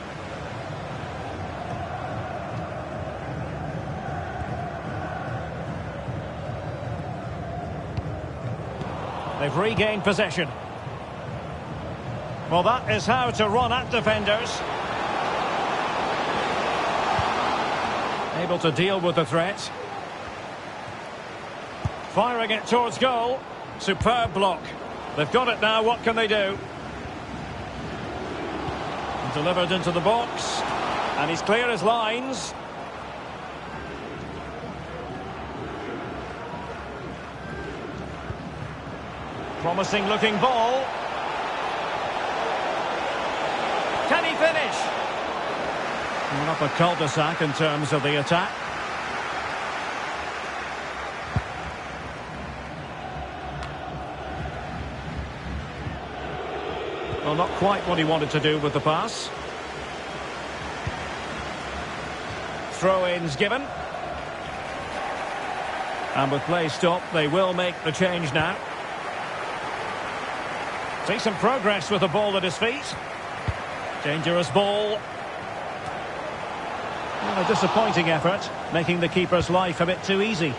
They've regained possession. Well, that is how to run at defenders. Able to deal with the threat. Firing it towards goal. Superb block. They've got it now, what can they do? Delivered into the box. And he's clear as lines. Promising looking ball. Can he finish? Well, up a cul-de-sac in terms of the attack. Well, not quite what he wanted to do with the pass. Throw-ins given. And with play stopped, they will make the change now. See some progress with the ball at his feet. Dangerous ball. Well, a disappointing effort, making the keeper's life a bit too easy.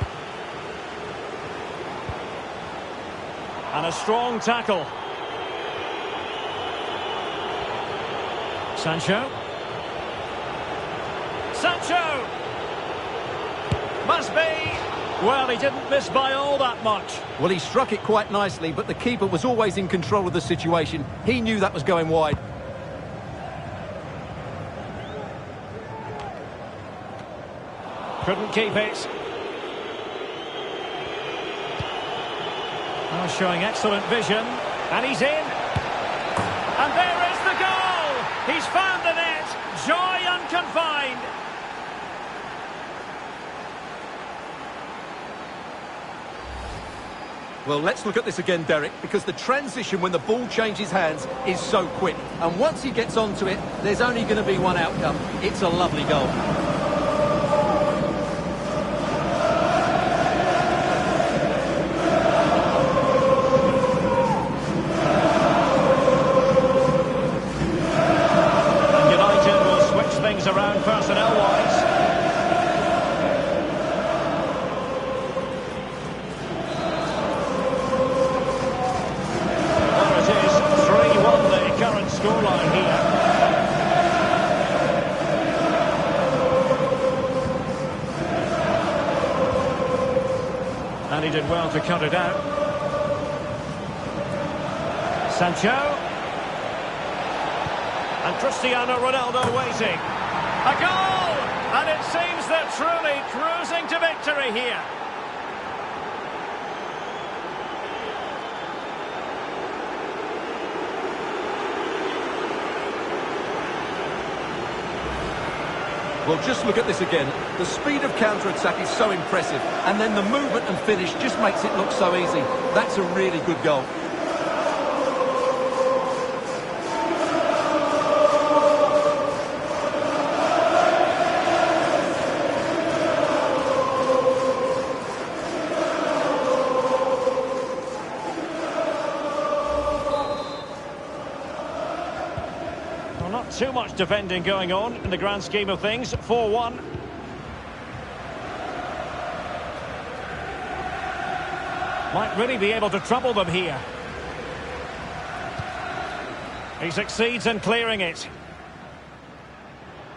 And a strong tackle. Sancho. Sancho! Must be! Well, he didn't miss by all that much. Well, he struck it quite nicely, but the keeper was always in control of the situation. He knew that was going wide. Couldn't keep it. Oh, showing excellent vision. And he's in. And there is the goal! He's found the net. Joy unconfined. Well, let's look at this again, Derek, because the transition when the ball changes hands is so quick. And once he gets onto it, there's only going to be one outcome. It's a lovely goal. United will switch things around personnel-wise. Scoreline here. And he did well to cut it out. Sancho. And Cristiano Ronaldo waiting. A goal! And it seems they're truly cruising to victory here. Well, just look at this again. The speed of counter-attack is so impressive, and then the movement and finish just makes it look so easy. That's a really good goal. Not too much defending going on in the grand scheme of things. 4-1. Might really be able to trouble them here. He succeeds in clearing it.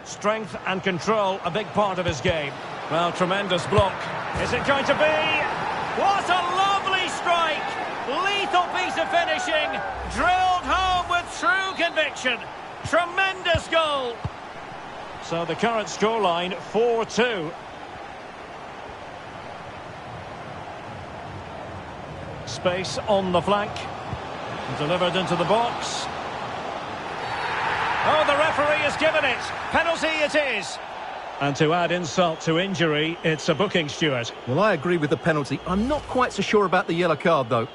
Strength and control, a big part of his game. Well, tremendous block. Is it going to be? What a lovely strike! Lethal piece of finishing. Drilled home with true conviction. Tremendous goal! So the current scoreline, 4-2. Space on the flank. Delivered into the box. Oh, the referee has given it. Penalty it is. And to add insult to injury, it's a booking, Stuart. Well, I agree with the penalty. I'm not quite so sure about the yellow card, though.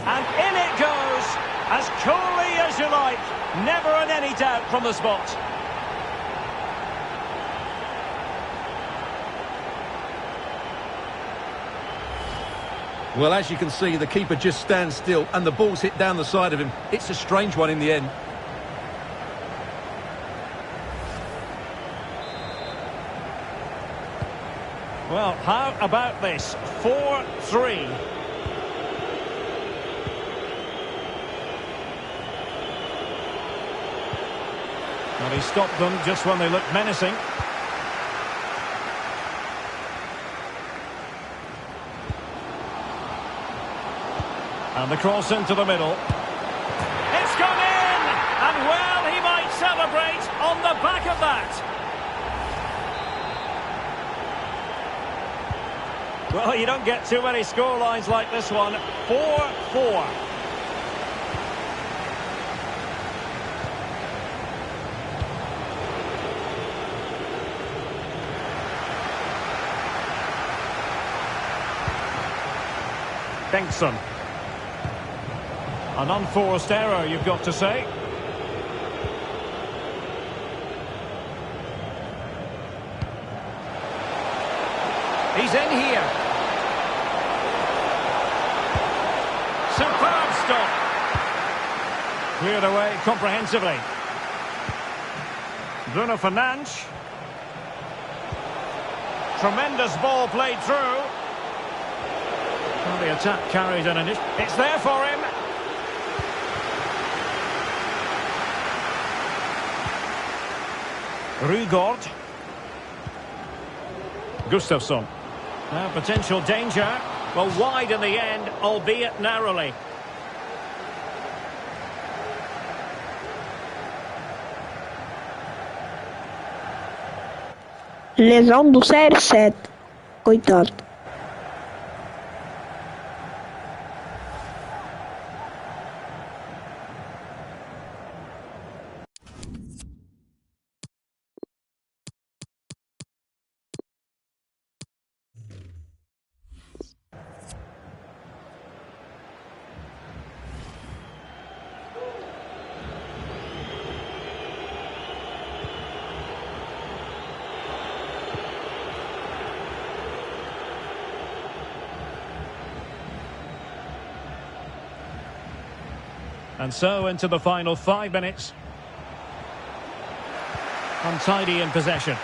And in it goes, as coolly as you like. Never in any doubt from the spot. Well, as you can see, the keeper just stands still and the ball's hit down the side of him. It's a strange one in the end. Well, how about this? 4-3. And he stopped them just when they looked menacing. And the cross into the middle. It's gone in! And well, he might celebrate on the back of that. Well, you don't get too many scorelines like this one. 4-4. Bengtsson. An unforced error, you've got to say. He's in here. Superb stop. Cleared away comprehensively. Bruno Fernandes. Tremendous ball played through. Well, the attack carried an initial. It's there for him. Rugord. Gustafsson. Now potential danger. Well, wide in the end, albeit narrowly. Lesão do CR7. Coitado. And so into the final 5 minutes. Untidy in possession.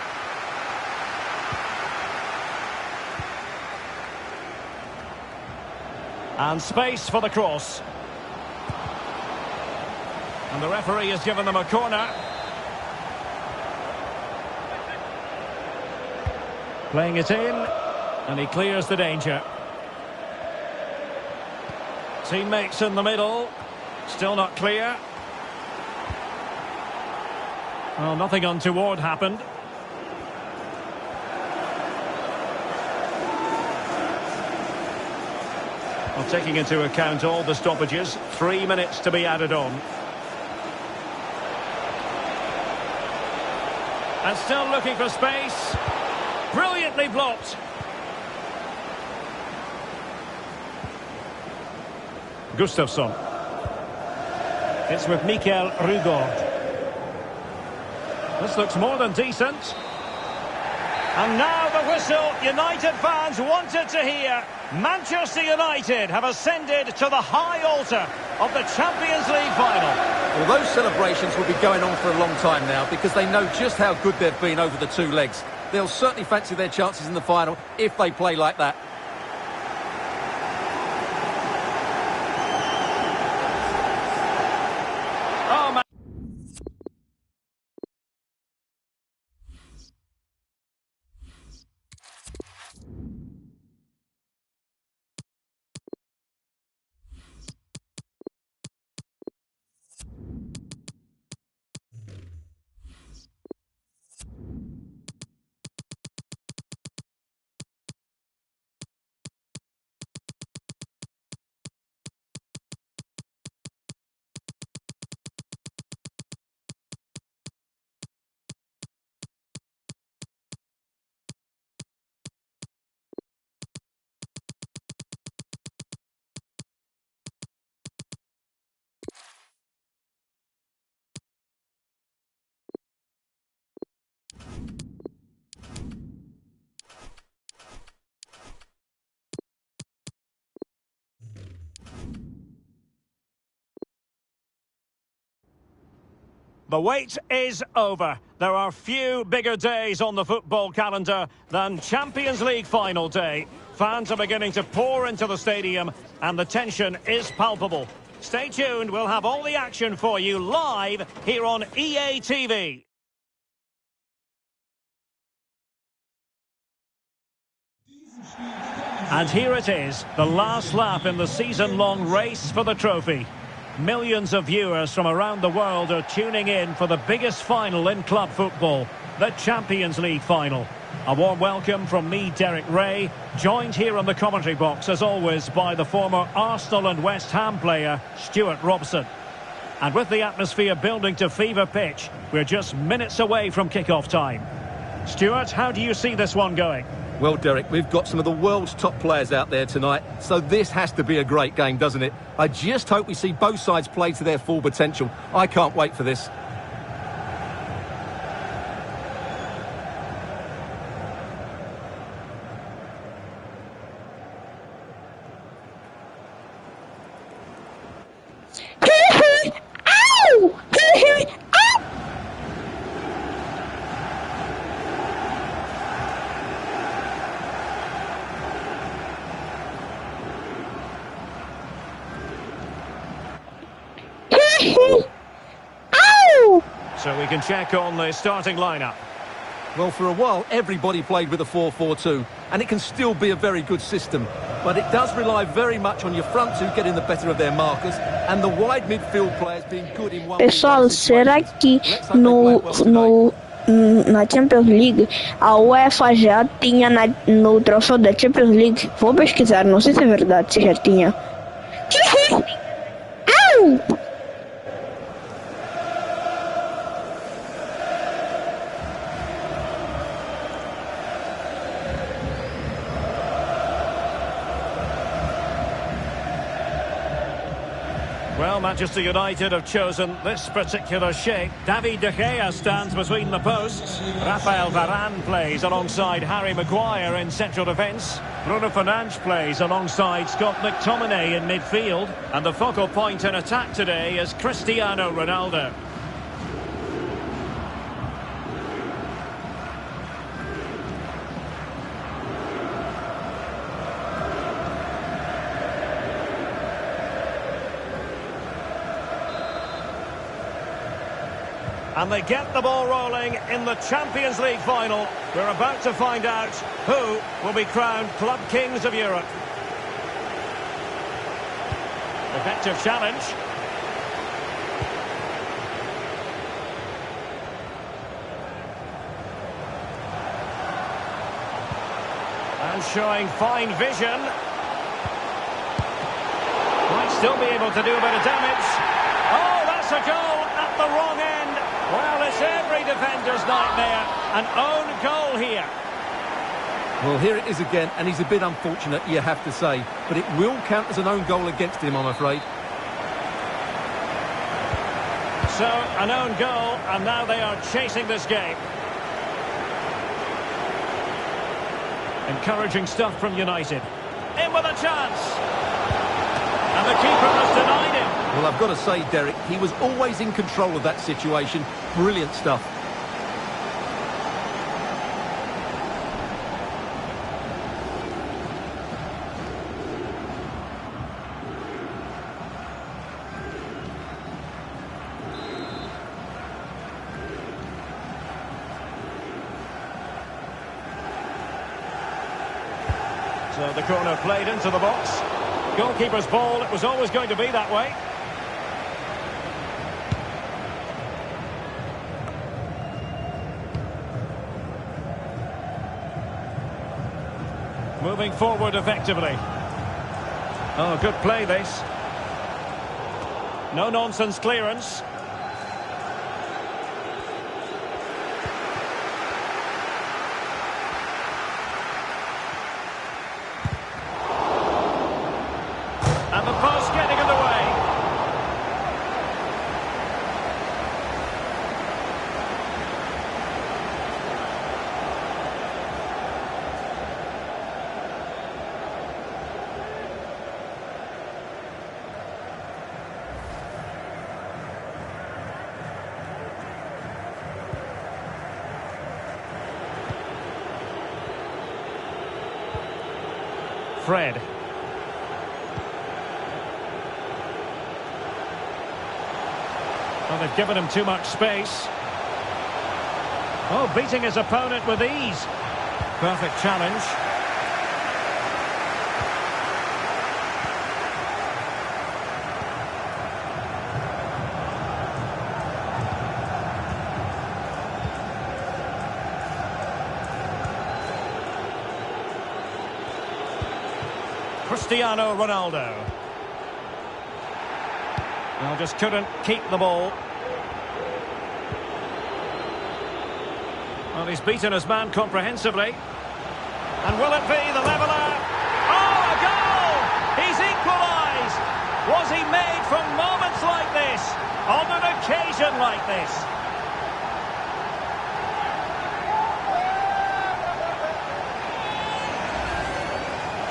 And space for the cross. And the referee has given them a corner. Playing it in. And he clears the danger. Teammates in the middle. Still not clear. Well, nothing untoward happened. Well, taking into account all the stoppages, 3 minutes to be added on. And still looking for space. Brilliantly blocked. Gustafsson. It's with Mikel Rugord. This looks more than decent. And now the whistle United fans wanted to hear. Manchester United have ascended to the high altar of the Champions League final. Well, those celebrations will be going on for a long time now because they know just how good they've been over the 2 legs. They'll certainly fancy their chances in the final if they play like that. The wait is over. There are few bigger days on the football calendar than Champions League final day. Fans are beginning to pour into the stadium and the tension is palpable. Stay tuned, we'll have all the action for you live here on EA TV. And here it is, the last lap in the season-long race for the trophy. Millions of viewers from around the world are tuning in for the biggest final in club football, the Champions League final. A warm welcome from me, Derek Ray, joined here on the commentary box, as always, by the former Arsenal and West Ham player, Stuart Robson. And with the atmosphere building to fever pitch, we're just minutes away from kick-off time. Stuart, how do you see this one going? Well, Derek, we've got some of the world's top players out there tonight, so this has to be a great game, doesn't it? I just hope we see both sides play to their full potential. I can't wait for this. So we can check on the starting lineup. Well, for a while, everybody played with a 4-4-2, and it can still be a very good system. But it does rely very much on your front two getting the better of their markers, and the wide midfield players being good in one. Pessoal, será que na Champions League a UEFA já tinha no troféu da Champions League? Vou pesquisar, não sei se é verdade, se já tinha. Well, Manchester United have chosen this particular shape. David De Gea stands between the posts. Rafael Varane plays alongside Harry Maguire in central defence. Bruno Fernandes plays alongside Scott McTominay in midfield. And the focal point in attack today is Cristiano Ronaldo. And they get the ball rolling in the Champions League final. We're about to find out who will be crowned Club Kings of Europe. Effective challenge. And showing fine vision. Might still be able to do a bit of damage. Oh, that's a goal at the wrong end. Well, it's every defender's nightmare. An own goal here. Well, here it is again, and he's a bit unfortunate, you have to say. But it will count as an own goal against him, I'm afraid. So, an own goal, and now they are chasing this game. Encouraging stuff from United. In with a chance. And the keeper has denied him. Well, I've got to say, Derek, he was always in control of that situation. Brilliant stuff. So the corner played into the box. Goalkeeper's ball, it was always going to be that way. Moving forward effectively. Oh, good play this. No nonsense clearance. And the post getting in the way. Fred. Well, they've given him too much space. Oh, beating his opponent with ease. Perfect challenge. Cristiano Ronaldo. Well, just couldn't keep the ball. Well, he's beaten his man comprehensively. And will it be the leveller? Oh, a goal! He's equalised! Was he made for moments like this? On an occasion like this?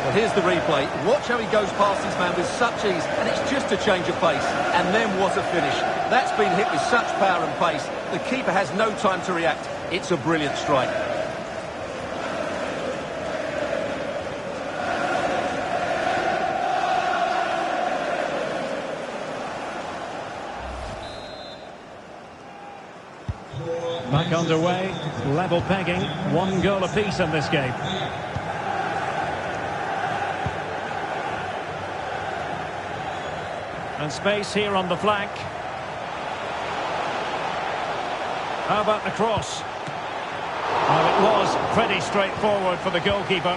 Well, here's the replay. Watch how he goes past his man with such ease, and it's just a change of pace. And then what a finish. That's been hit with such power and pace. The keeper has no time to react. It's a brilliant strike. Back underway, level pegging, 1 goal apiece in this game. And space here on the flank. How about the cross? Well, it was pretty straightforward for the goalkeeper.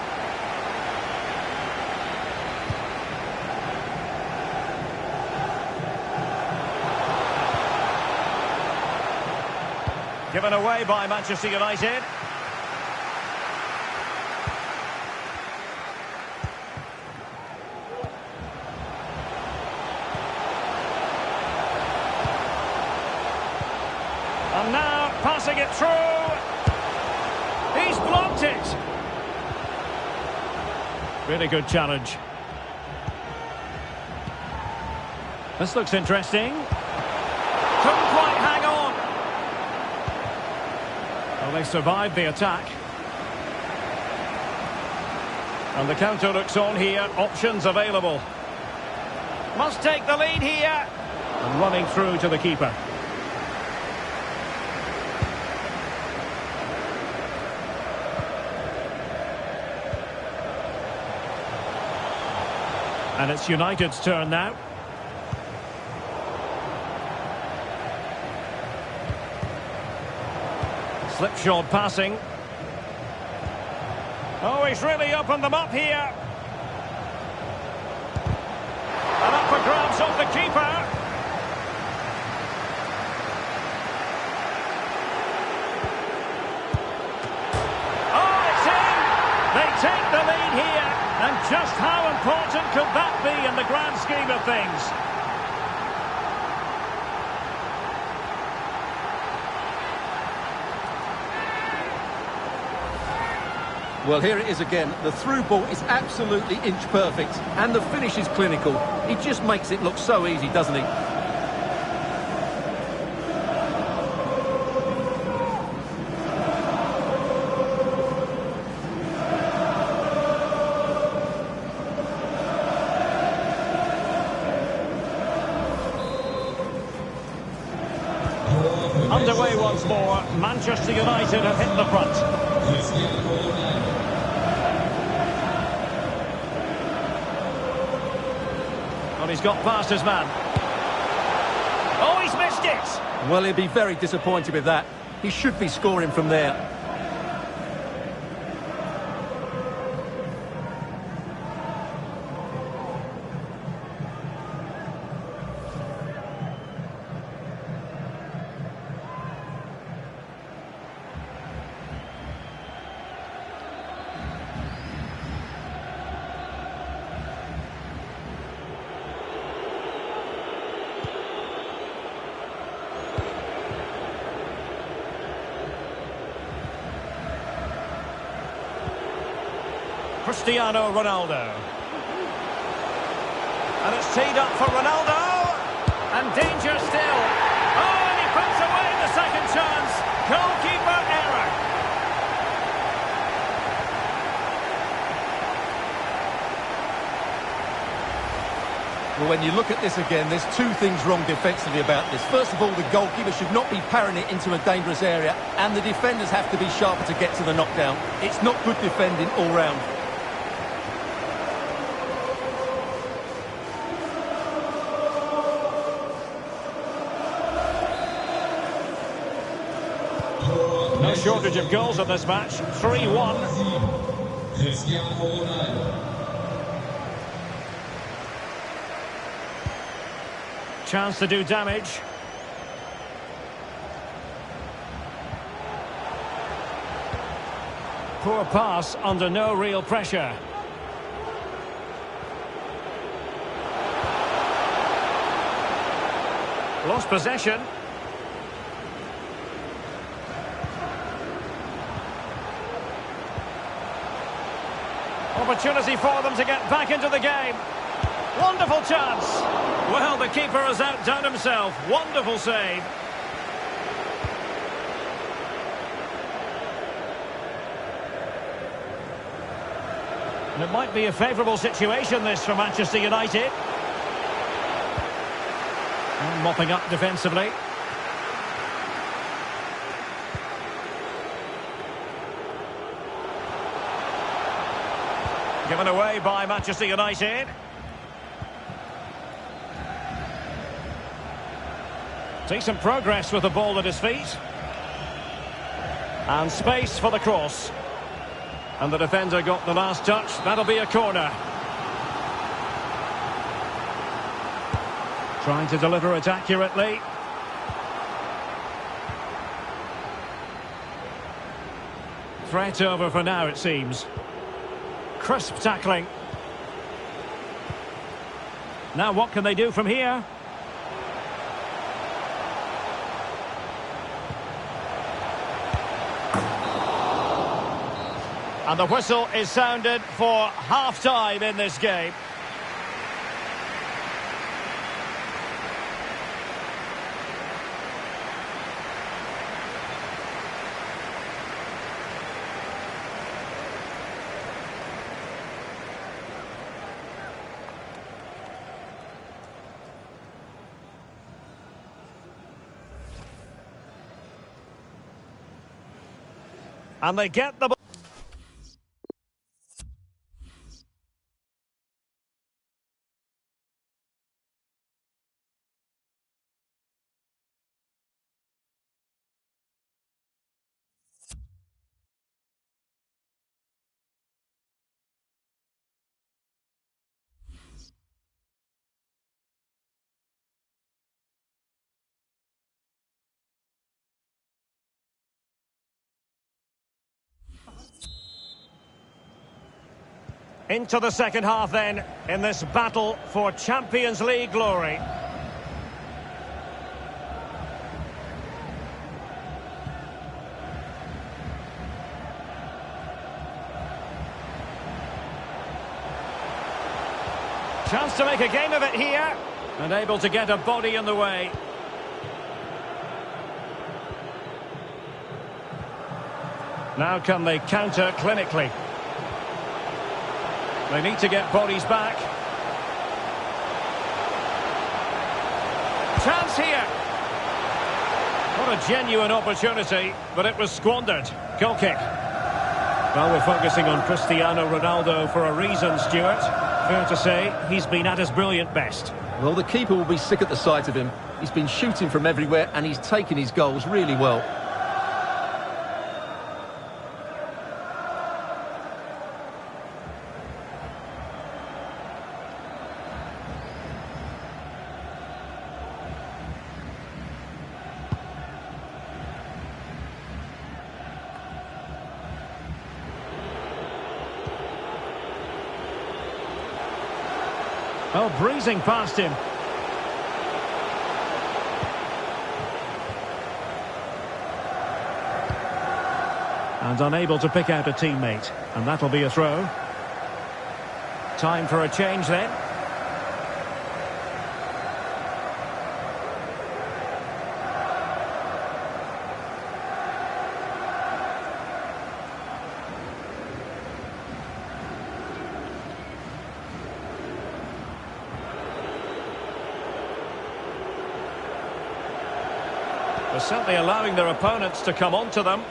Given away by Manchester United. And now passing it through. He's blocked it. Really good challenge. This looks interesting. Couldn't quite hang on. Well, they survived the attack. And the counter looks on here. Options available. Must take the lead here. And running through to the keeper. And it's United's turn now. Slipshod passing. Oh, he's really opened them up here. And up for grabs off the keeper. Oh, it's in! They take the lead here. And just how important could that be in the grand scheme of things? Well, here it is again. The through ball is absolutely inch perfect, and the finish is clinical. He just makes it look so easy, doesn't he? Underway once more. Manchester United have hit the front. Well, he's got past his man. Oh, he's missed it! Well, he'll be very disappointed with that. He should be scoring from there. Cristiano Ronaldo. And it's teed up for Ronaldo. And danger still. Oh, and he puts away the second chance. Goalkeeper error. Well, when you look at this again, there's two things wrong defensively about this. First of all, the goalkeeper should not be parrying it into a dangerous area, and the defenders have to be sharper to get to the knockdown. It's not good defending all round. No shortage of goals in this match. 3-1. Chance to do damage. Poor pass under no real pressure. Lost possession. Opportunity for them to get back into the game. Wonderful chance. Well, the keeper has outdone himself. Wonderful save. And it might be a favourable situation, this, for Manchester United. And mopping up defensively. Given away by Manchester United. Decent progress with the ball at his feet. And space for the cross. And the defender got the last touch. That'll be a corner. Trying to deliver it accurately. Threat over for now, it seems. Crisp tackling. Now what can they do from here? And the whistle is sounded for half-time in this game. And they get the ball. Into the second half then, in this battle for Champions League glory. Chance to make a game of it here, and able to get a body in the way. Now can they counter clinically? They need to get bodies back. Chance here. What a genuine opportunity, but it was squandered. Goal kick. Well, we're focusing on Cristiano Ronaldo for a reason, Stuart. Fair to say, he's been at his brilliant best. Well, the keeper will be sick at the sight of him. He's been shooting from everywhere and he's taken his goals really well. Oh, breezing past him. And unable to pick out a teammate. And that'll be a throw. Time for a change then. They're certainly allowing their opponents to come onto them.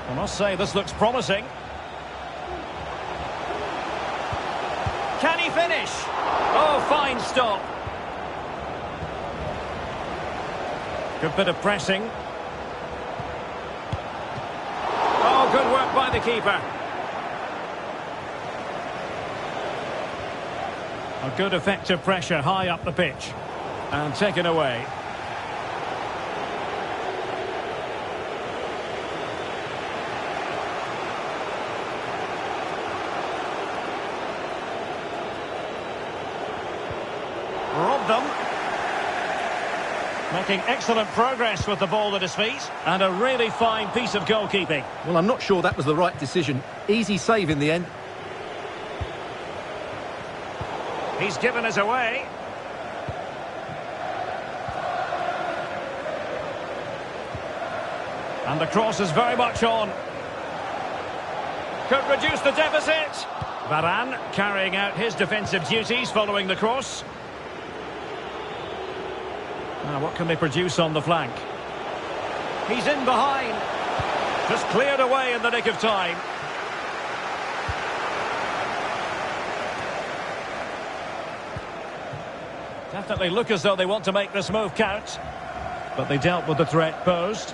I must say, this looks promising. Can he finish? Oh, fine stop. Good bit of pressing. Oh, good work by the keeper. A good effective pressure high up the pitch. And taken away. Robbed them. Making excellent progress with the ball at his feet. And a really fine piece of goalkeeping. Well, I'm not sure that was the right decision. Easy save in the end. He's given us away. And the cross is very much on. Could reduce the deficit. Varane carrying out his defensive duties following the cross. Now, what can they produce on the flank? He's in behind. Just cleared away in the nick of time. Definitely look as though they want to make this move count. But they dealt with the threat posed.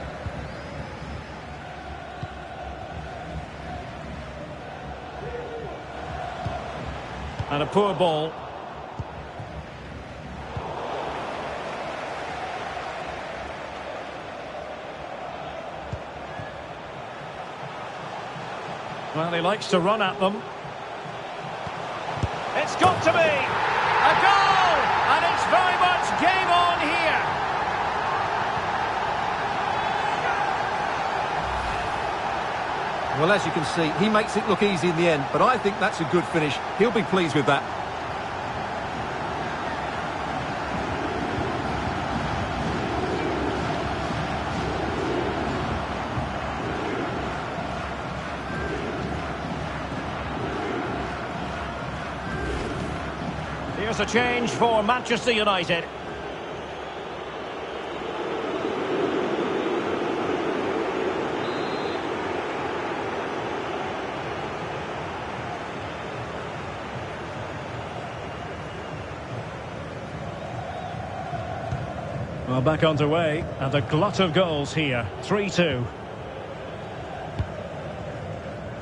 And a poor ball. Well, he likes to run at them. It's got to be a goal! And it's very much game on here. Well, as you can see, he makes it look easy in the end, but I think that's a good finish. He'll be pleased with that. Here's a change for Manchester United. Well, back underway, and a glut of goals here. 3-2.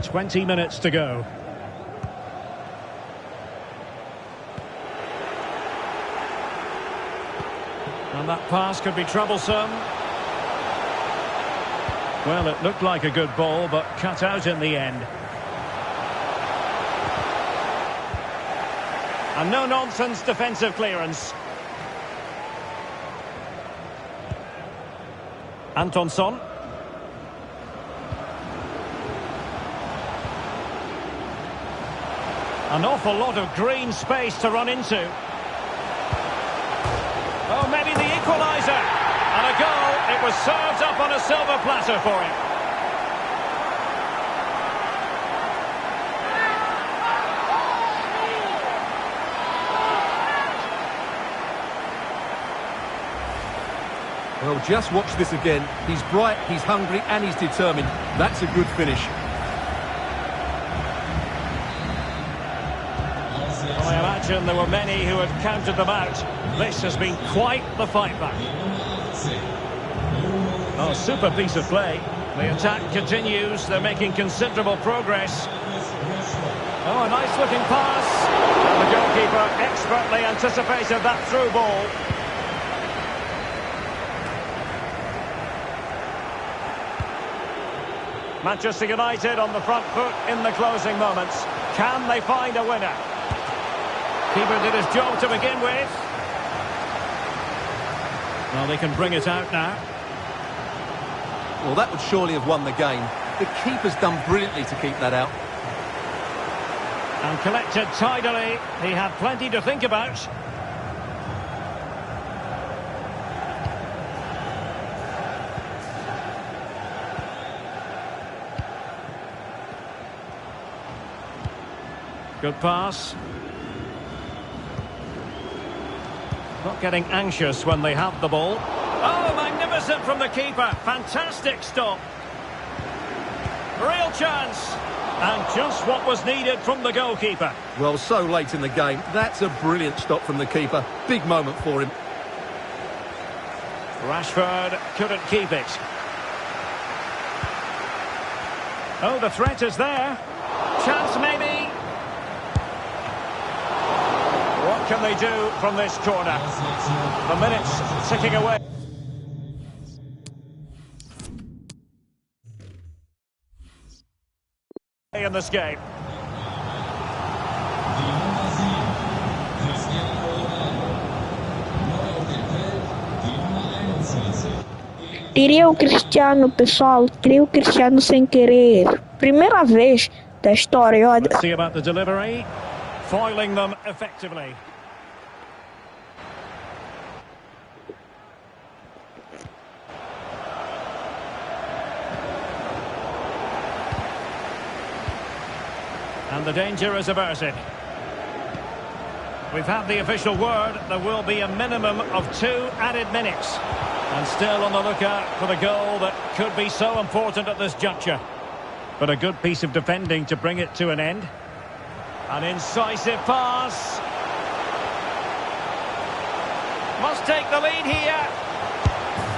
20 minutes to go. And that pass could be troublesome. Well, it looked like a good ball, but cut out in the end. A no-nonsense defensive clearance. Antonsson. An awful lot of green space to run into. Oh, maybe the equaliser. And a goal. It was served up on a silver platter for him. Well, just watch this again. He's bright, he's hungry, and he's determined. That's a good finish. Well, I imagine there were many who had counted them out. This has been quite the fight back. Oh, super piece of play. The attack continues. They're making considerable progress. Oh, a nice looking pass. The goalkeeper expertly anticipated that through ball. Manchester United on the front foot in the closing moments. Can they find a winner? Keeper did his job to begin with. Well, they can bring it out now. Well, that would surely have won the game. The keeper's done brilliantly to keep that out. And collected tidily. He had plenty to think about. Good pass. Not getting anxious when they have the ball. Oh, magnificent from the keeper. Fantastic stop. Real chance. And just what was needed from the goalkeeper. Well, so late in the game. That's a brilliant stop from the keeper. Big moment for him. Rashford couldn't keep it. Oh, the threat is there. Chance maybe. What What can they do from this corner? The minutes ticking away. In this game. Tirei o Cristiano, pessoal. Tirei o Cristiano sem querer. Primeira vez da história. Let's see about the delivery. Foiling them effectively. And the danger is averted. We've had the official word. There will be a minimum of 2 added minutes. And still on the lookout for the goal that could be so important at this juncture. But a good piece of defending to bring it to an end. An incisive pass. Must take the lead here.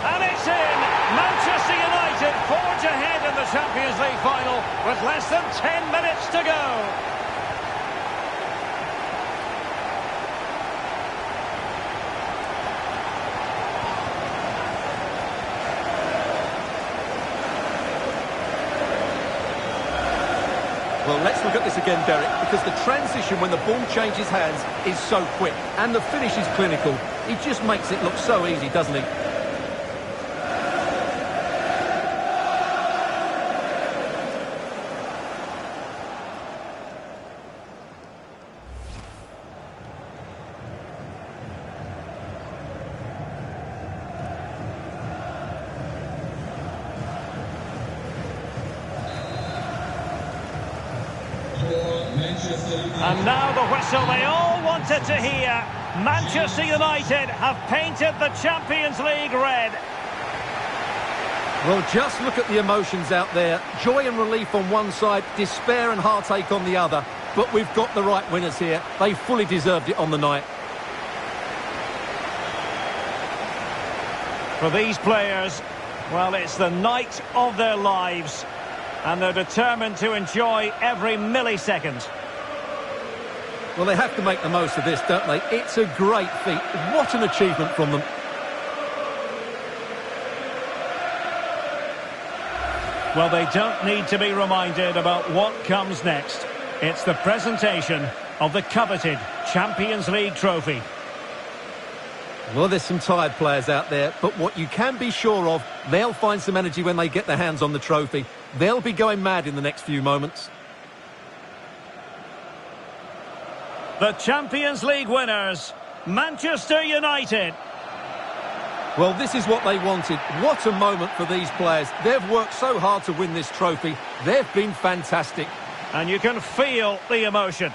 And it's in. Manchester United forge ahead in the Champions League final with less than 10 minutes to go. Well, let's look at this again, Derek, because the transition when the ball changes hands is so quick and the finish is clinical. He just makes it look so easy, doesn't he? And now the whistle they all wanted to hear. Manchester United have painted the Champions League red. Well, just look at the emotions out there. Joy and relief on one side, despair and heartache on the other. But we've got the right winners here. They fully deserved it on the night. For these players, well, it's the night of their lives. And they're determined to enjoy every millisecond. Well, they have to make the most of this, don't they? It's a great feat. What an achievement from them. Well, they don't need to be reminded about what comes next. It's the presentation of the coveted Champions League trophy. Well, there's some tired players out there, but what you can be sure of, they'll find some energy when they get their hands on the trophy. They'll be going mad in the next few moments. The Champions League winners, Manchester United. Well, this is what they wanted. What a moment for these players. They've worked so hard to win this trophy. They've been fantastic. And you can feel the emotion.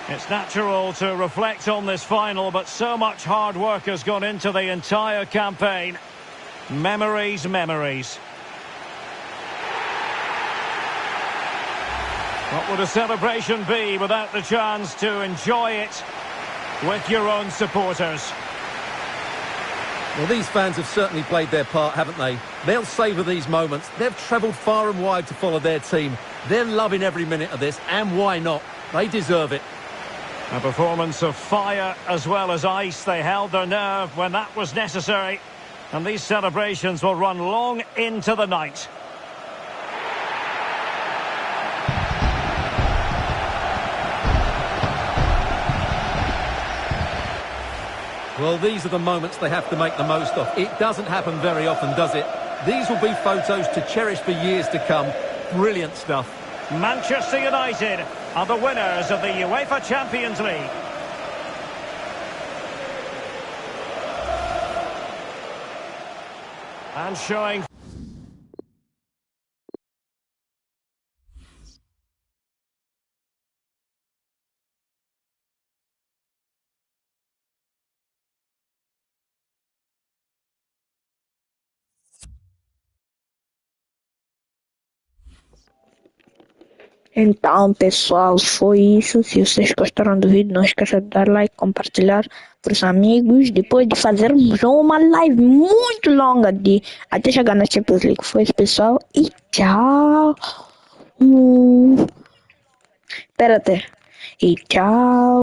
It's natural to reflect on this final, but so much hard work has gone into the entire campaign. Memories, memories. What would a celebration be without the chance to enjoy it with your own supporters? Well, these fans have certainly played their part, haven't they? They'll savour these moments. They've travelled far and wide to follow their team. They're loving every minute of this, and why not? They deserve it. A performance of fire as well as ice. They held their nerve when that was necessary. And these celebrations will run long into the night. Well, these are the moments they have to make the most of. It doesn't happen very often, does it? These will be photos to cherish for years to come. Brilliant stuff. Manchester United are the winners of the UEFA Champions League. And showing... Então, pessoal, foi isso. Se vocês gostaram do vídeo, não esqueça de dar like, compartilhar para os amigos. Depois de fazermos uma live muito longa até chegar na Champions League. Foi isso, pessoal. E tchau. Espera até. E tchau.